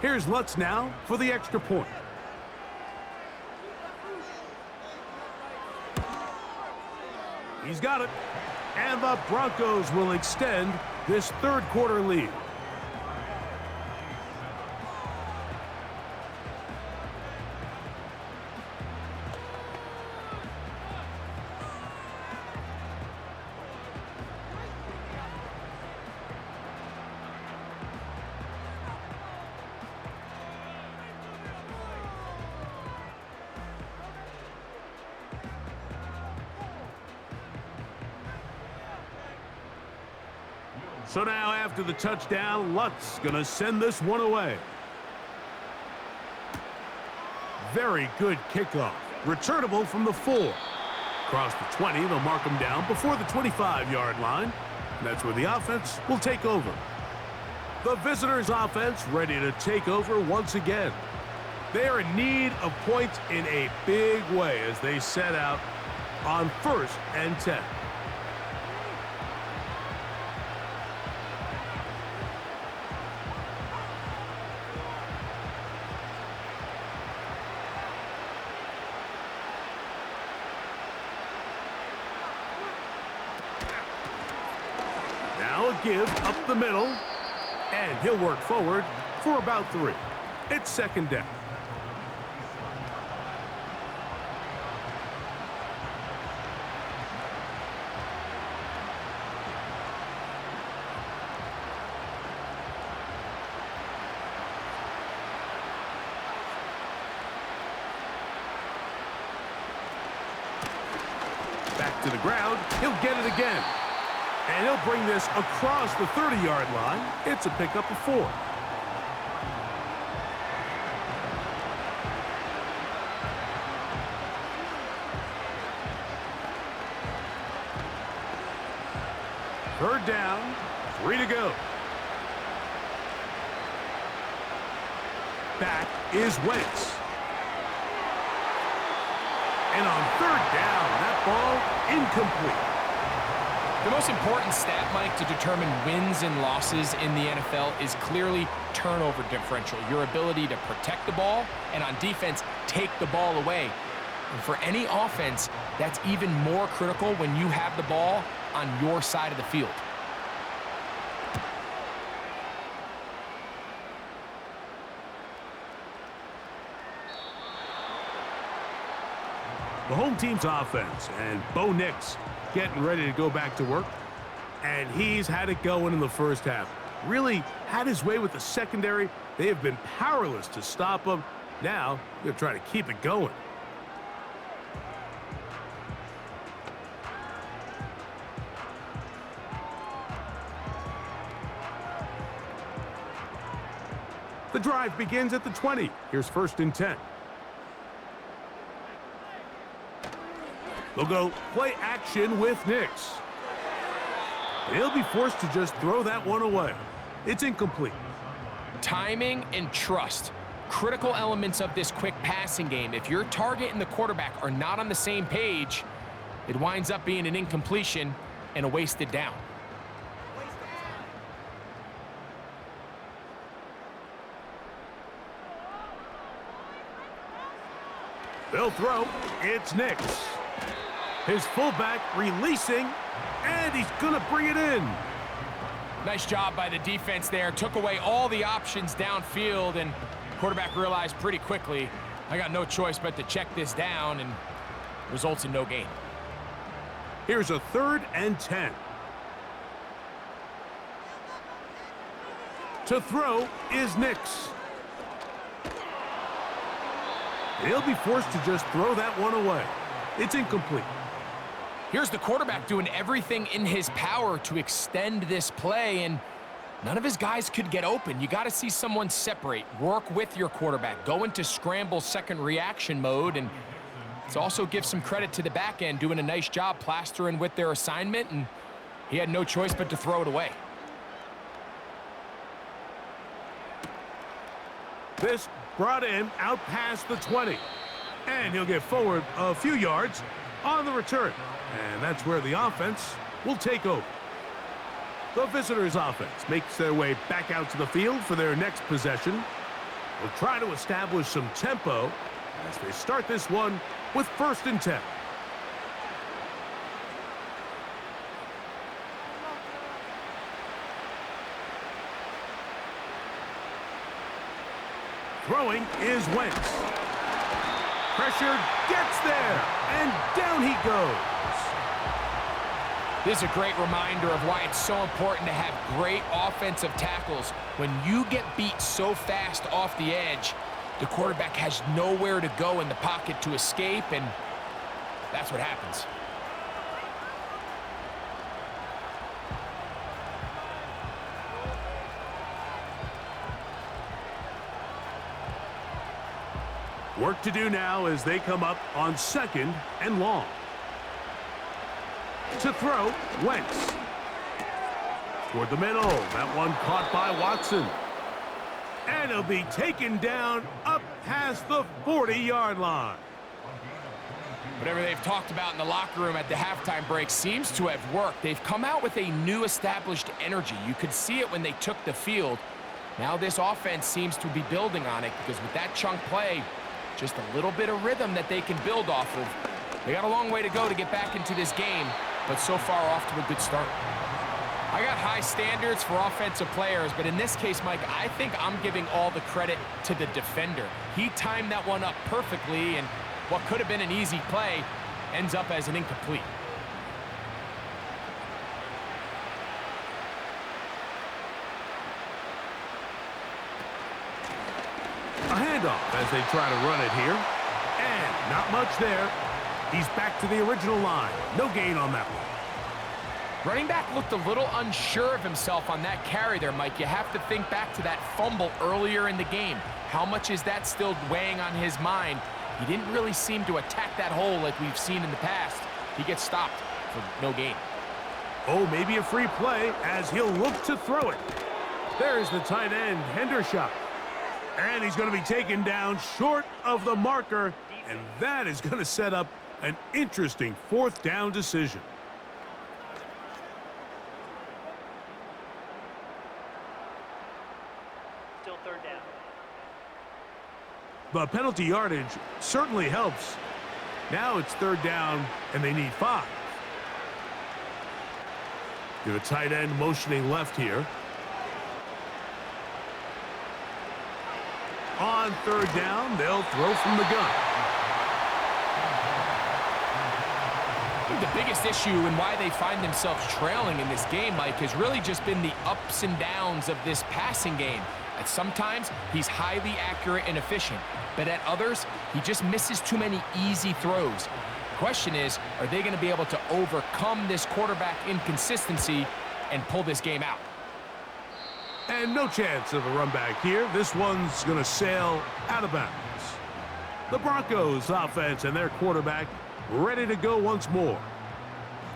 Here's Lutz now for the extra point. He's got it. And the Broncos will extend this third quarter lead. So now after the touchdown, Lutz gonna send this one away. Very good kickoff. Returnable from the 4. Across the 20, they'll mark him down before the 25-yard line. And that's where the offense will take over. The visitors' offense ready to take over once again. They are in need of points in a big way as they set out on 1st and 10. Now a give up the middle, and he'll work forward for about 3. It's 2nd down. Back to the ground, he'll get it again. And he'll bring this across the 30-yard line. It's a pickup of 4. Third down, 3 to go. Back is Wentz. And on 3rd down, that ball incomplete. The most important stat, Mike, to determine wins and losses in the NFL is clearly turnover differential, your ability to protect the ball and on defense, take the ball away. And for any offense, that's even more critical when you have the ball on your side of the field. The home team's offense, and Bo Nix getting ready to go back to work. And he's had it going in the first half. Really had his way with the secondary. They have been powerless to stop him. Now, he'll try to keep it going. The drive begins at the 20. Here's 1st and 10. They'll go play action with Nix. He'll be forced to just throw that one away. It's incomplete. Timing and trust. Critical elements of this quick passing game. If your target and the quarterback are not on the same page, it winds up being an incompletion and a wasted down. They'll throw. It's Nix. His fullback releasing, and he's going to bring it in. Nice job by the defense there. Took away all the options downfield, and quarterback realized pretty quickly, I got no choice but to check this down, and results in no gain. Here's a 3rd and 10. To throw is Nix. He'll be forced to just throw that one away. It's incomplete. Here's the quarterback doing everything in his power to extend this play, and none of his guys could get open. You got to see someone separate, work with your quarterback, go into scramble second reaction mode, and let's also give some credit to the back end doing a nice job plastering with their assignment, and he had no choice but to throw it away. This brought in out past the 20. And he'll get forward a few yards on the return. And that's where the offense will take over. The visitors' offense makes their way back out to the field for their next possession. They'll try to establish some tempo as they start this one with 1st and 10. Throwing is Wentz. Pressure gets there, and down he goes. This is a great reminder of why it's so important to have great offensive tackles. When you get beat so fast off the edge, the quarterback has nowhere to go in the pocket to escape, and that's what happens. Work to do now as they come up on 2nd and long. To throw, Wentz. Toward the middle. That one caught by Watson. And he'll be taken down up past the 40-yard line. Whatever they've talked about in the locker room at the halftime break seems to have worked. They've come out with a new established energy. You could see it when they took the field. Now this offense seems to be building on it because with that chunk play, just a little bit of rhythm that they can build off of. They got a long way to go to get back into this game, but so far off to a good start. I got high standards for offensive players, but in this case, Mike, I think I'm giving all the credit to the defender. He timed that one up perfectly, and what could have been an easy play ends up as an incomplete. A handoff as they try to run it here. And not much there. He's back to the original line. No gain on that one. Running back looked a little unsure of himself on that carry there, Mike. You have to think back to that fumble earlier in the game. How much is that still weighing on his mind? He didn't really seem to attack that hole like we've seen in the past. He gets stopped for no gain. Oh, maybe a free play as he'll look to throw it. There's the tight end, Hendershot. And he's going to be taken down short of the marker, and that is going to set up an interesting 4th down decision. Still 3rd down. The penalty yardage certainly helps. Now it's 3rd down, and they need 5. The tight end motioning left here. On 3rd down, they'll throw from the gun. think the biggest issue and why they find themselves trailing in this game, Mike, has really just been the ups and downs of this passing game. At sometimes, he's highly accurate and efficient, but at others, he just misses too many easy throws. The question is, are they going to be able to overcome this quarterback inconsistency and pull this game out? And no chance of a run back here. This one's going to sail out of bounds. The Broncos offense and their quarterback ready to go once more.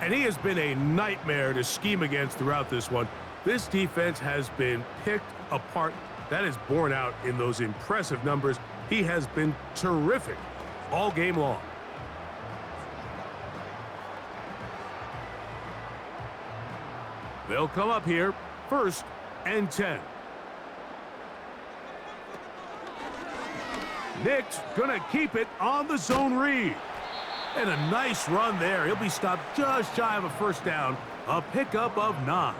And he has been a nightmare to scheme against throughout this one. This defense has been picked apart. That is borne out in those impressive numbers. He has been terrific all game long. They'll come up here, 1st and 10. Nick's gonna keep it on the zone read. And a nice run there. He'll be stopped just shy of a first down. A pickup of 9.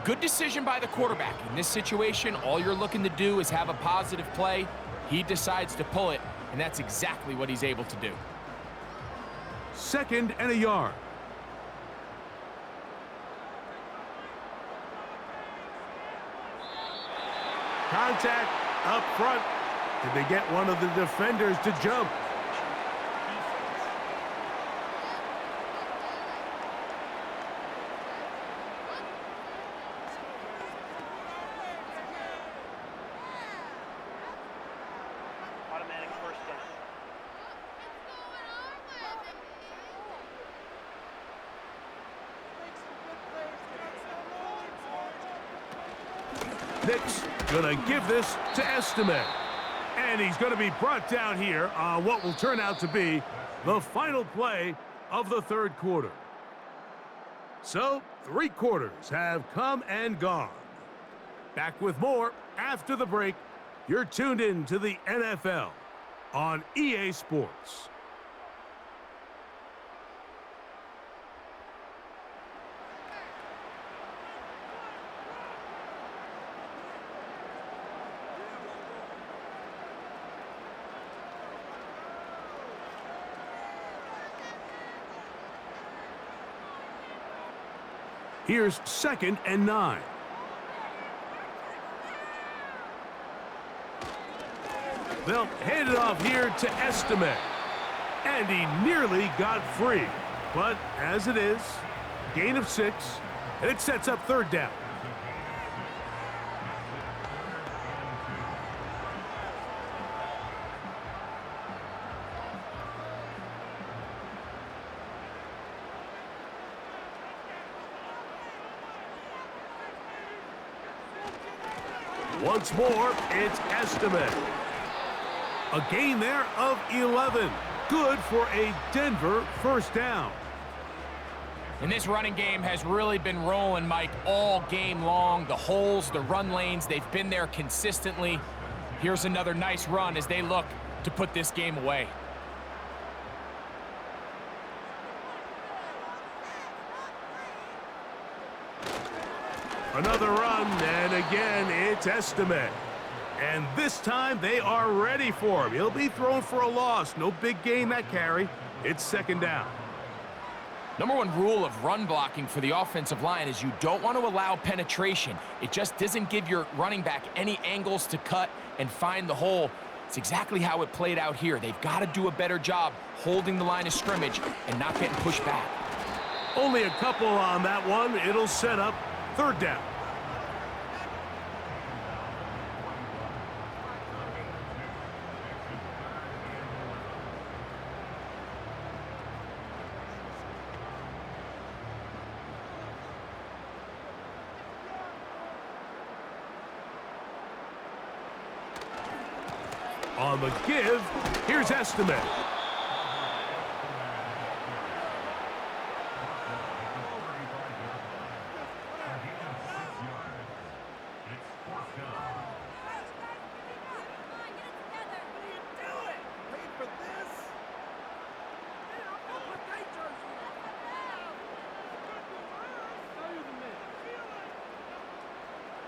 Good decision by the quarterback. In this situation, all you're looking to do is have a positive play. He decides to pull it, and that's exactly what he's able to do. 2nd and a yard. Contact up front. Did they get one of the defenders to jump? Automatic first down. Nick's gonna give this to Estimate. And he's gonna be brought down here on what will turn out to be the final play of the 3rd quarter. So, 3 quarters have come and gone. Back with more after the break. You're tuned in to the NFL on EA Sports. Here's 2nd and 9. They'll hand it off here to Estimate. And he nearly got free. But as it is, gain of 6, and it sets up 3rd down. Once more, it's Estimate. A gain there of 11. Good for a Denver first down. And this running game has really been rolling, Mike, all game long. The holes, the run lanes, they've been there consistently. Here's another nice run as they look to put this game away. Another run, and again, it's Estimate. And this time, they are ready for him. He'll be thrown for a loss. No big gain that carry. It's 2nd down. Number 1 rule of run blocking for the offensive line is you don't want to allow penetration. It just doesn't give your running back any angles to cut and find the hole. It's exactly how it played out here. They've got to do a better job holding the line of scrimmage and not getting pushed back. Only a couple on that one. It'll set up 3rd down. On the give, here's Estimate.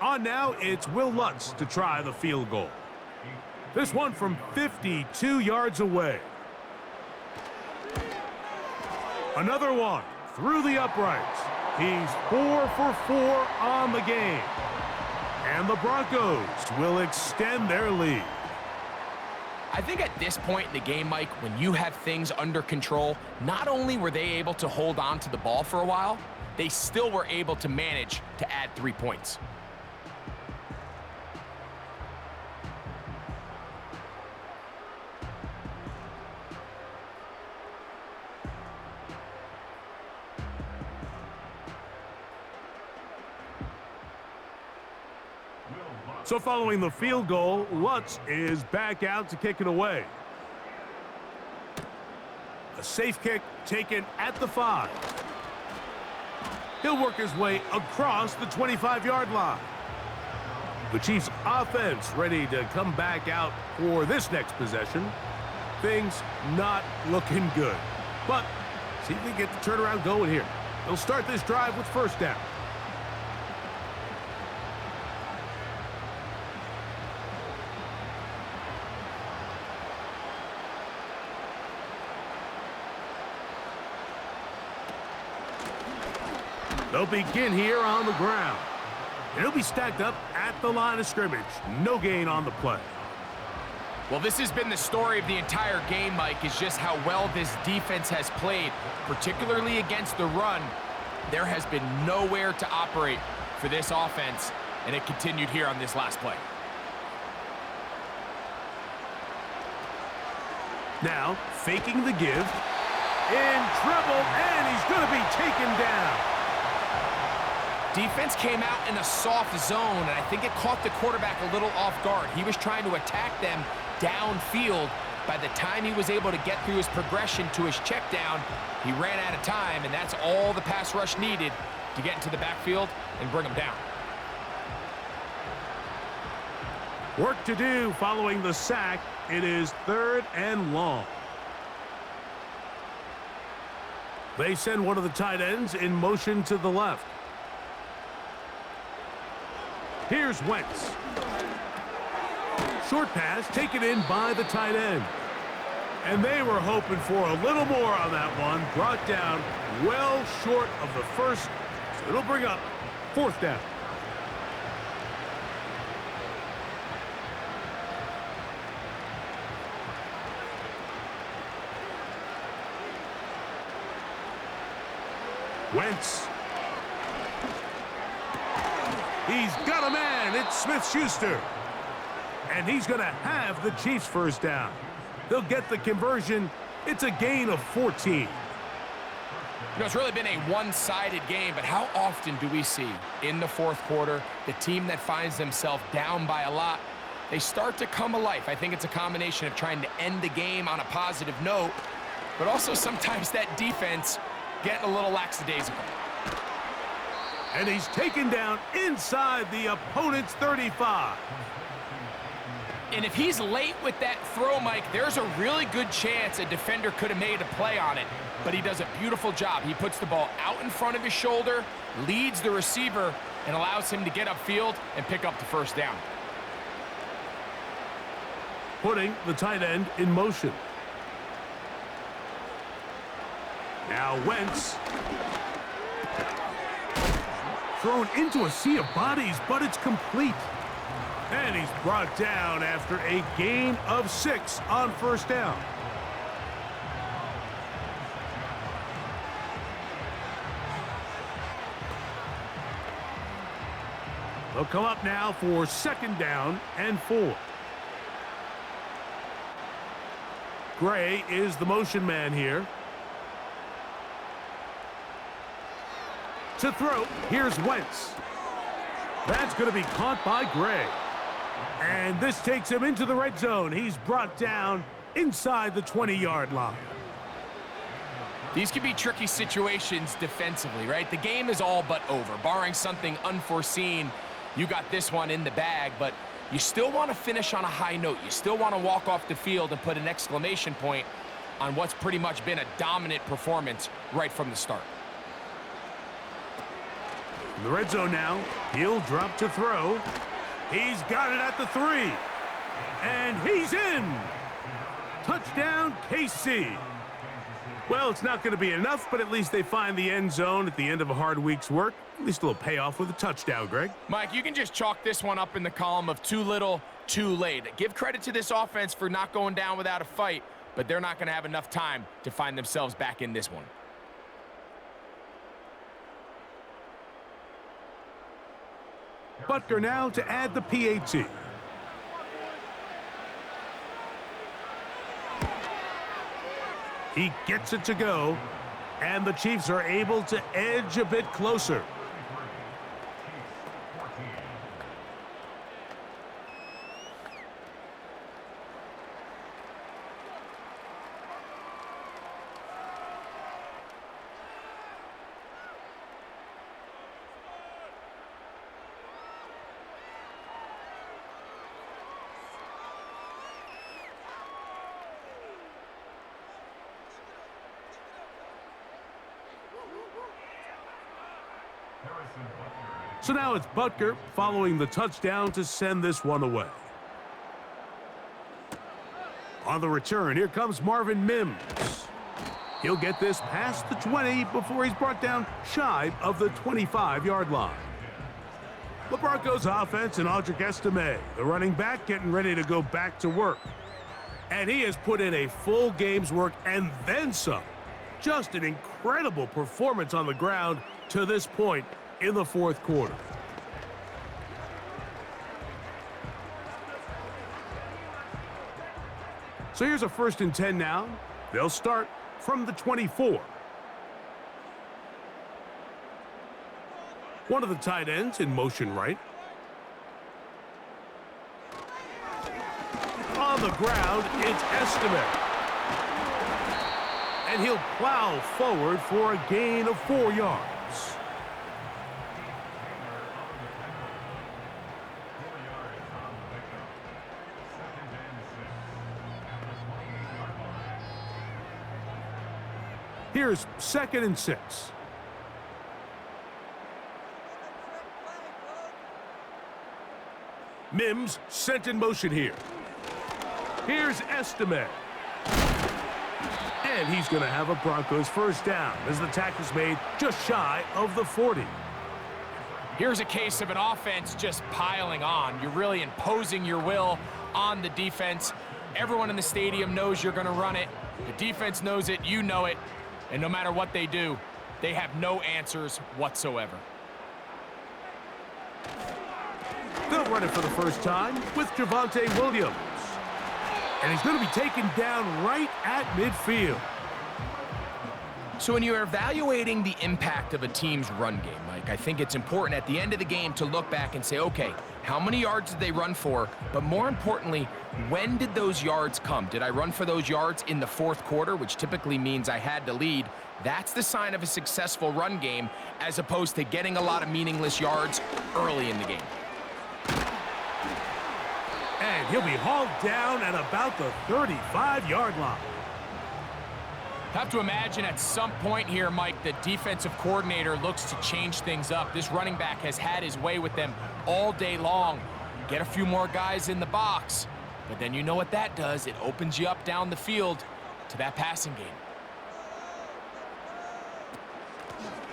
On now, it's Will Lutz to try the field goal. This one from 52 yards away. Another one through the uprights. He's 4 for 4 on the game. And the Broncos will extend their lead. I think at this point in the game, Mike, when you have things under control, not only were they able to hold on to the ball for a while, they still were able to manage to add 3 points. So following the field goal, Lutz is back out to kick it away. A safe kick taken at the 5. He'll work his way across the 25-yard line. The Chiefs' offense ready to come back out for this next possession. Things not looking good. But see if they get the turnaround going here. They'll start this drive with first down. They'll begin here on the ground. And he'll be stacked up at the line of scrimmage. No gain on the play. Well, this has been the story of the entire game, Mike, is just how well this defense has played, particularly against the run. There has been nowhere to operate for this offense, and it continued here on this last play. Now, faking the give. In trouble, and he's going to be taken down. Defense came out in a soft zone, and I think it caught the quarterback a little off guard. He was trying to attack them downfield. By the time he was able to get through his progression to his check down, he ran out of time, and that's all the pass rush needed to get into the backfield and bring him down. Work to do following the sack. It is 3rd and long. They send one of the tight ends in motion to the left. Here's Wentz. Short pass taken in by the tight end. And they were hoping for a little more on that one. Brought down well short of the first. So it'll bring up 4th down. Wentz. He's got a man. It's Smith-Schuster. And he's going to have the Chiefs' first down. They'll get the conversion. It's a gain of 14. You know, it's really been a one-sided game, but how often do we see in the 4th quarter the team that finds themselves down by a lot, they start to come alive? I think it's a combination of trying to end the game on a positive note, but also sometimes that defense getting a little lackadaisical. And he's taken down inside the opponent's 35. And if he's late with that throw, Mike, there's a really good chance a defender could have made a play on it. But he does a beautiful job. He puts the ball out in front of his shoulder, leads the receiver, and allows him to get upfield and pick up the first down. Putting the tight end in motion. Now Wentz. Thrown into a sea of bodies, but it's complete. And he's brought down after a gain of 6 on first down. They'll come up now for 2nd down and 4. Gray is the motion man here. To throw, here's Wentz. That's going to be caught by Gray. And this takes him into the red zone. He's brought down inside the 20-yard line. These can be tricky situations defensively, right? The game is all but over. Barring something unforeseen, you got this one in the bag, but you still want to finish on a high note. You still want to walk off the field and put an exclamation point on what's pretty much been a dominant performance right from the start. In the red zone now, he'll drop to throw. He's got it at the 3. And he's in. Touchdown, KC. Well, it's not going to be enough, but at least they find the end zone at the end of a hard week's work. At least a little payoff with a touchdown, Greg. Mike, you can just chalk this one up in the column of too little, too late. Give credit to this offense for not going down without a fight, but they're not going to have enough time to find themselves back in this one. Butker now to add the PAT. He gets it to go, and the Chiefs are able to edge a bit closer. So now it's Butker following the touchdown to send this one away. On the return, here comes Marvin Mims. He'll get this past the 20 before he's brought down shy of the 25-yard line. The Broncos offense and Audric Estime, the running back, getting ready to go back to work. And he has put in a full game's work and then some. Just an incredible performance on the ground to this point in the fourth quarter. So here's a 1st and 10 now. They'll start from the 24. One of the tight ends in motion right. On the ground, it's Estime. And he'll plow forward for a gain of 4 yards. Here's 2nd and 6. Mims sent in motion here. Here's Estime. And he's going to have a Broncos 1st down as the tackle's made just shy of the 40. Here's a case of an offense just piling on. You're really imposing your will on the defense. Everyone in the stadium knows you're going to run it. The defense knows it. You know it. And no matter what they do, they have no answers whatsoever. They'll run it for the first time with Javonte Williams. And he's going to be taken down right at midfield. So when you're evaluating the impact of a team's run game, Mike, I think it's important at the end of the game to look back and say, okay, how many yards did they run for? But more importantly, when did those yards come? Did I run for those yards in the fourth quarter, which typically means I had to lead? That's the sign of a successful run game, as opposed to getting a lot of meaningless yards early in the game. And he'll be hauled down at about the 35-yard line. Have to imagine at some point here, Mike, the defensive coordinator looks to change things up. This running back has had his way with them all day long. Get a few more guys in the box, but then you know what that does. It opens you up down the field to that passing game.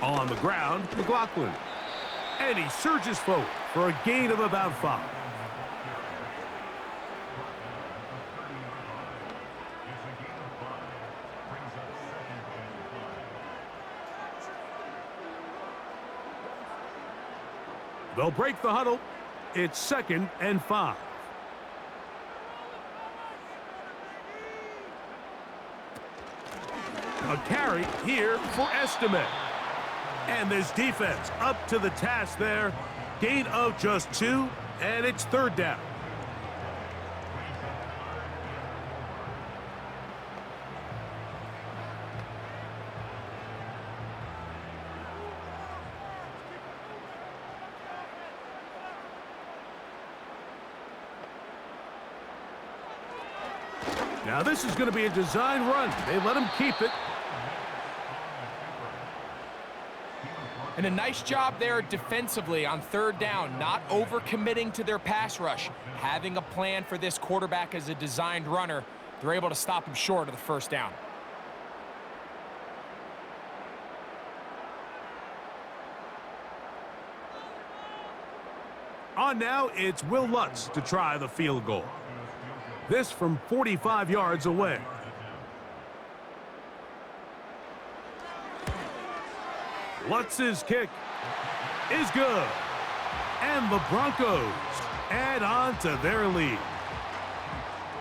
On the ground, McLaughlin. And he surges forward for a gain of about 5. They'll break the huddle. It's 2nd and 5. A carry here for Estime. And this defense up to the task there. Gain of just 2, and it's 3rd down. Now this is going to be a design run. They let him keep it. And a nice job there defensively on 3rd down, not overcommitting to their pass rush. Having a plan for this quarterback as a designed runner, they're able to stop him short of the 1st down. On now, it's Will Lutz to try the field goal. This from 45 yards away. Lutz's kick is good. And the Broncos add on to their lead.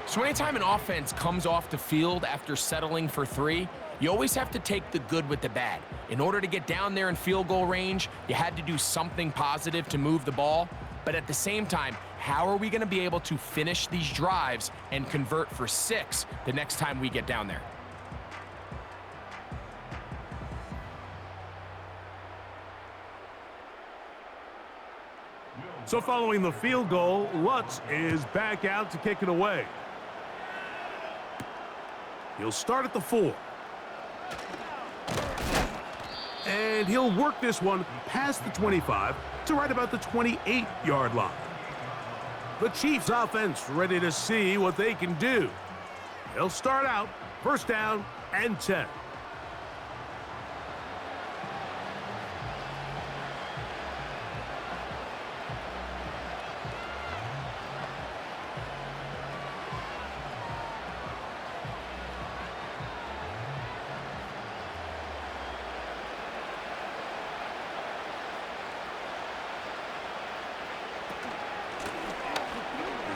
So anytime an offense comes off the field after settling for 3, you always have to take the good with the bad. In order to get down there in field goal range, you had to do something positive to move the ball. But at the same time, how are we going to be able to finish these drives and convert for 6 the next time we get down there? So following the field goal, Lutz is back out to kick it away. He'll start at the 4. And he'll work this one past the 25 to right about the 28-yard line. The Chiefs offense ready to see what they can do. They'll start out first down and 10.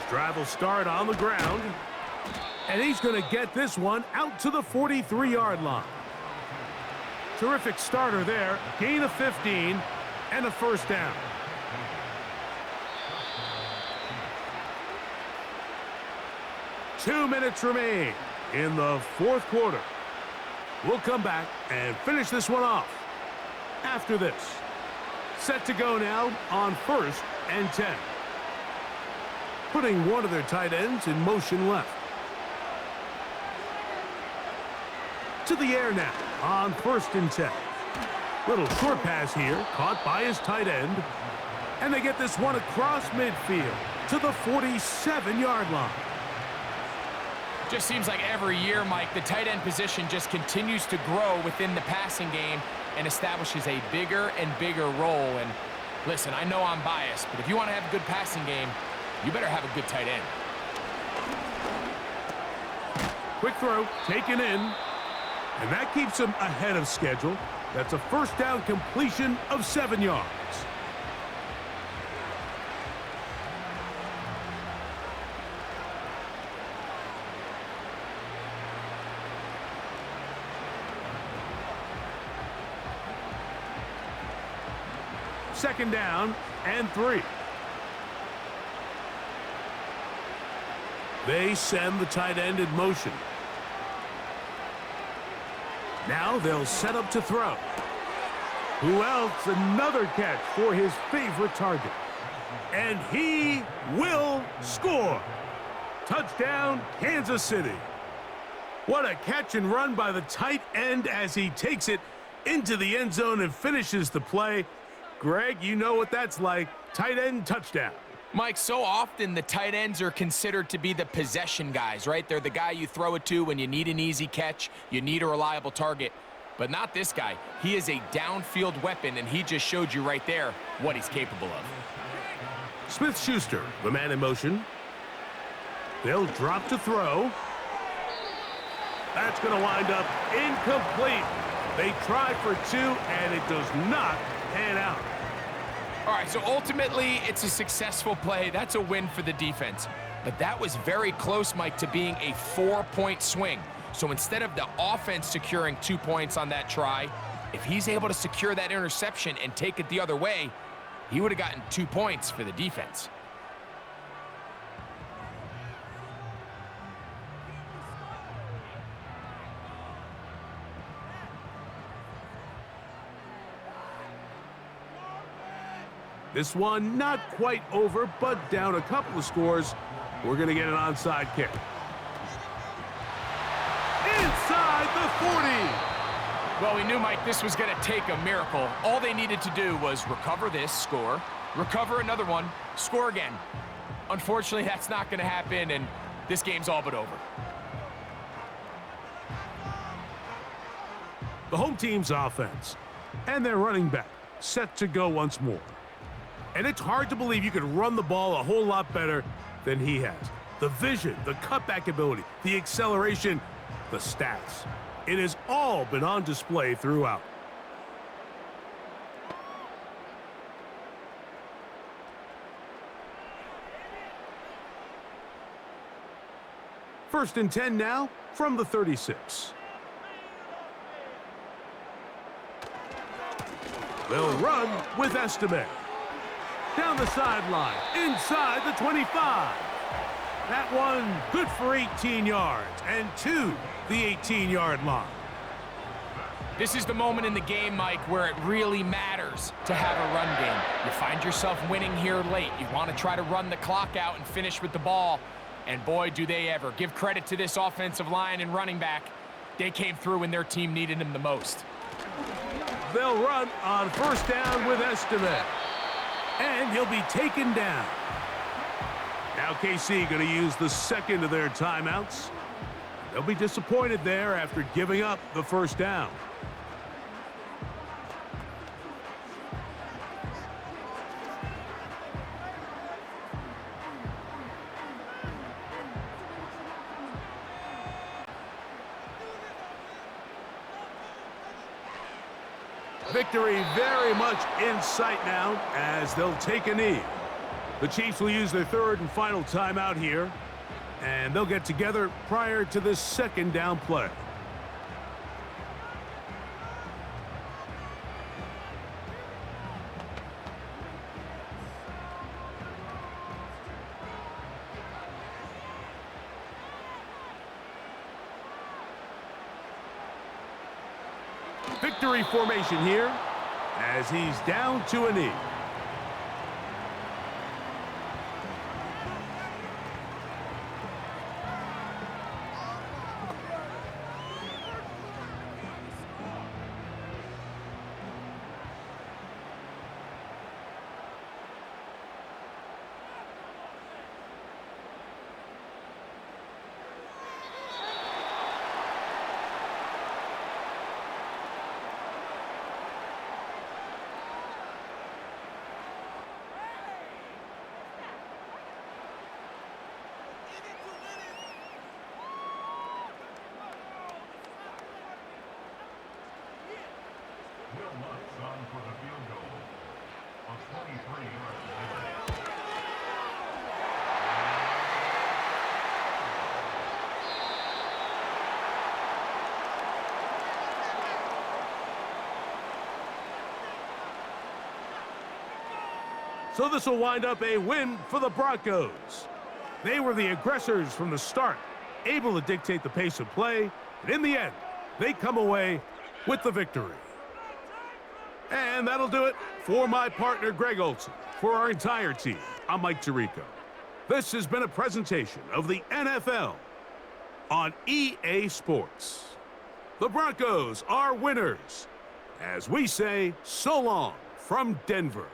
Drive will start on the ground. And he's going to get this one out to the 43-yard line. Terrific starter there. Gain of 15 and a first down. Two minutes remain in the fourth quarter. We'll come back and finish this one off after this. Set to go now on first and 10. Putting one of their tight ends in motion left. To the air now on first and 10. Little short pass here, caught by his tight end. And they get this one across midfield to the 47-yard line. Just seems like every year, Mike, the tight end position just continues to grow within the passing game and establishes a bigger and bigger role. And listen, I know I'm biased, but if you want to have a good passing game, you better have a good tight end. Quick throw, taken in, and that keeps him ahead of schedule. That's a first down completion of 7 yards. Second down and 3. They send the tight end in motion. Now they'll set up to throw. Who else? Another catch for his favorite target. And he will score. Touchdown, Kansas City. What a catch and run by the tight end as he takes it into the end zone and finishes the play. Greg, you know what that's like. Tight end touchdown. Mike, so often the tight ends are considered to be the possession guys, right? They're the guy you throw it to when you need an easy catch, you need a reliable target. But not this guy. He is a downfield weapon, and he just showed you right there what he's capable of. Smith-Schuster, the man in motion. They'll drop to throw. That's going to wind up incomplete. They try for 2, and it does not pan out. All right, so ultimately, it's a successful play. That's a win for the defense. But that was very close, Mike, to being a 4-point swing. So instead of the offense securing 2 points on that try, if he's able to secure that interception and take it the other way, he would have gotten 2 points for the defense. This one not quite over, but down a couple of scores. We're going to get an onside kick. Inside the 40. Well, we knew, Mike, this was going to take a miracle. All they needed to do was recover this, score, recover another one, score again. Unfortunately, that's not going to happen, and this game's all but over. The home team's offense and their running back set to go once more. And it's hard to believe you could run the ball a whole lot better than he has. The vision, the cutback ability, the acceleration, the stats. It has all been on display throughout. First and 10 now from the 36. They'll run with Estime. Down the sideline, inside the 25. That one good for 18 yards and to the 18-yard line. This is the moment in the game, Mike, where it really matters to have a run game. You find yourself winning here late. You want to try to run the clock out and finish with the ball. And boy, do they ever. Give credit to this offensive line and running back. They came through when their team needed them the most. They'll run on first down with Estime. And he'll be taken down. Now KC going to use the second of their timeouts. They'll be disappointed there after giving up the first down. Victory very much in sight now as they'll take a knee. The Chiefs will use their third and final timeout here, and they'll get together prior to this second down play. Victory formation here as he's down to a knee. So this will wind up a win for the Broncos. They were the aggressors from the start, able to dictate the pace of play, and in the end, they come away with the victory. And that'll do it for my partner, Greg Olson. For our entire team, I'm Mike Tirico. This has been a presentation of the NFL on EA Sports. The Broncos are winners, as we say so long from Denver.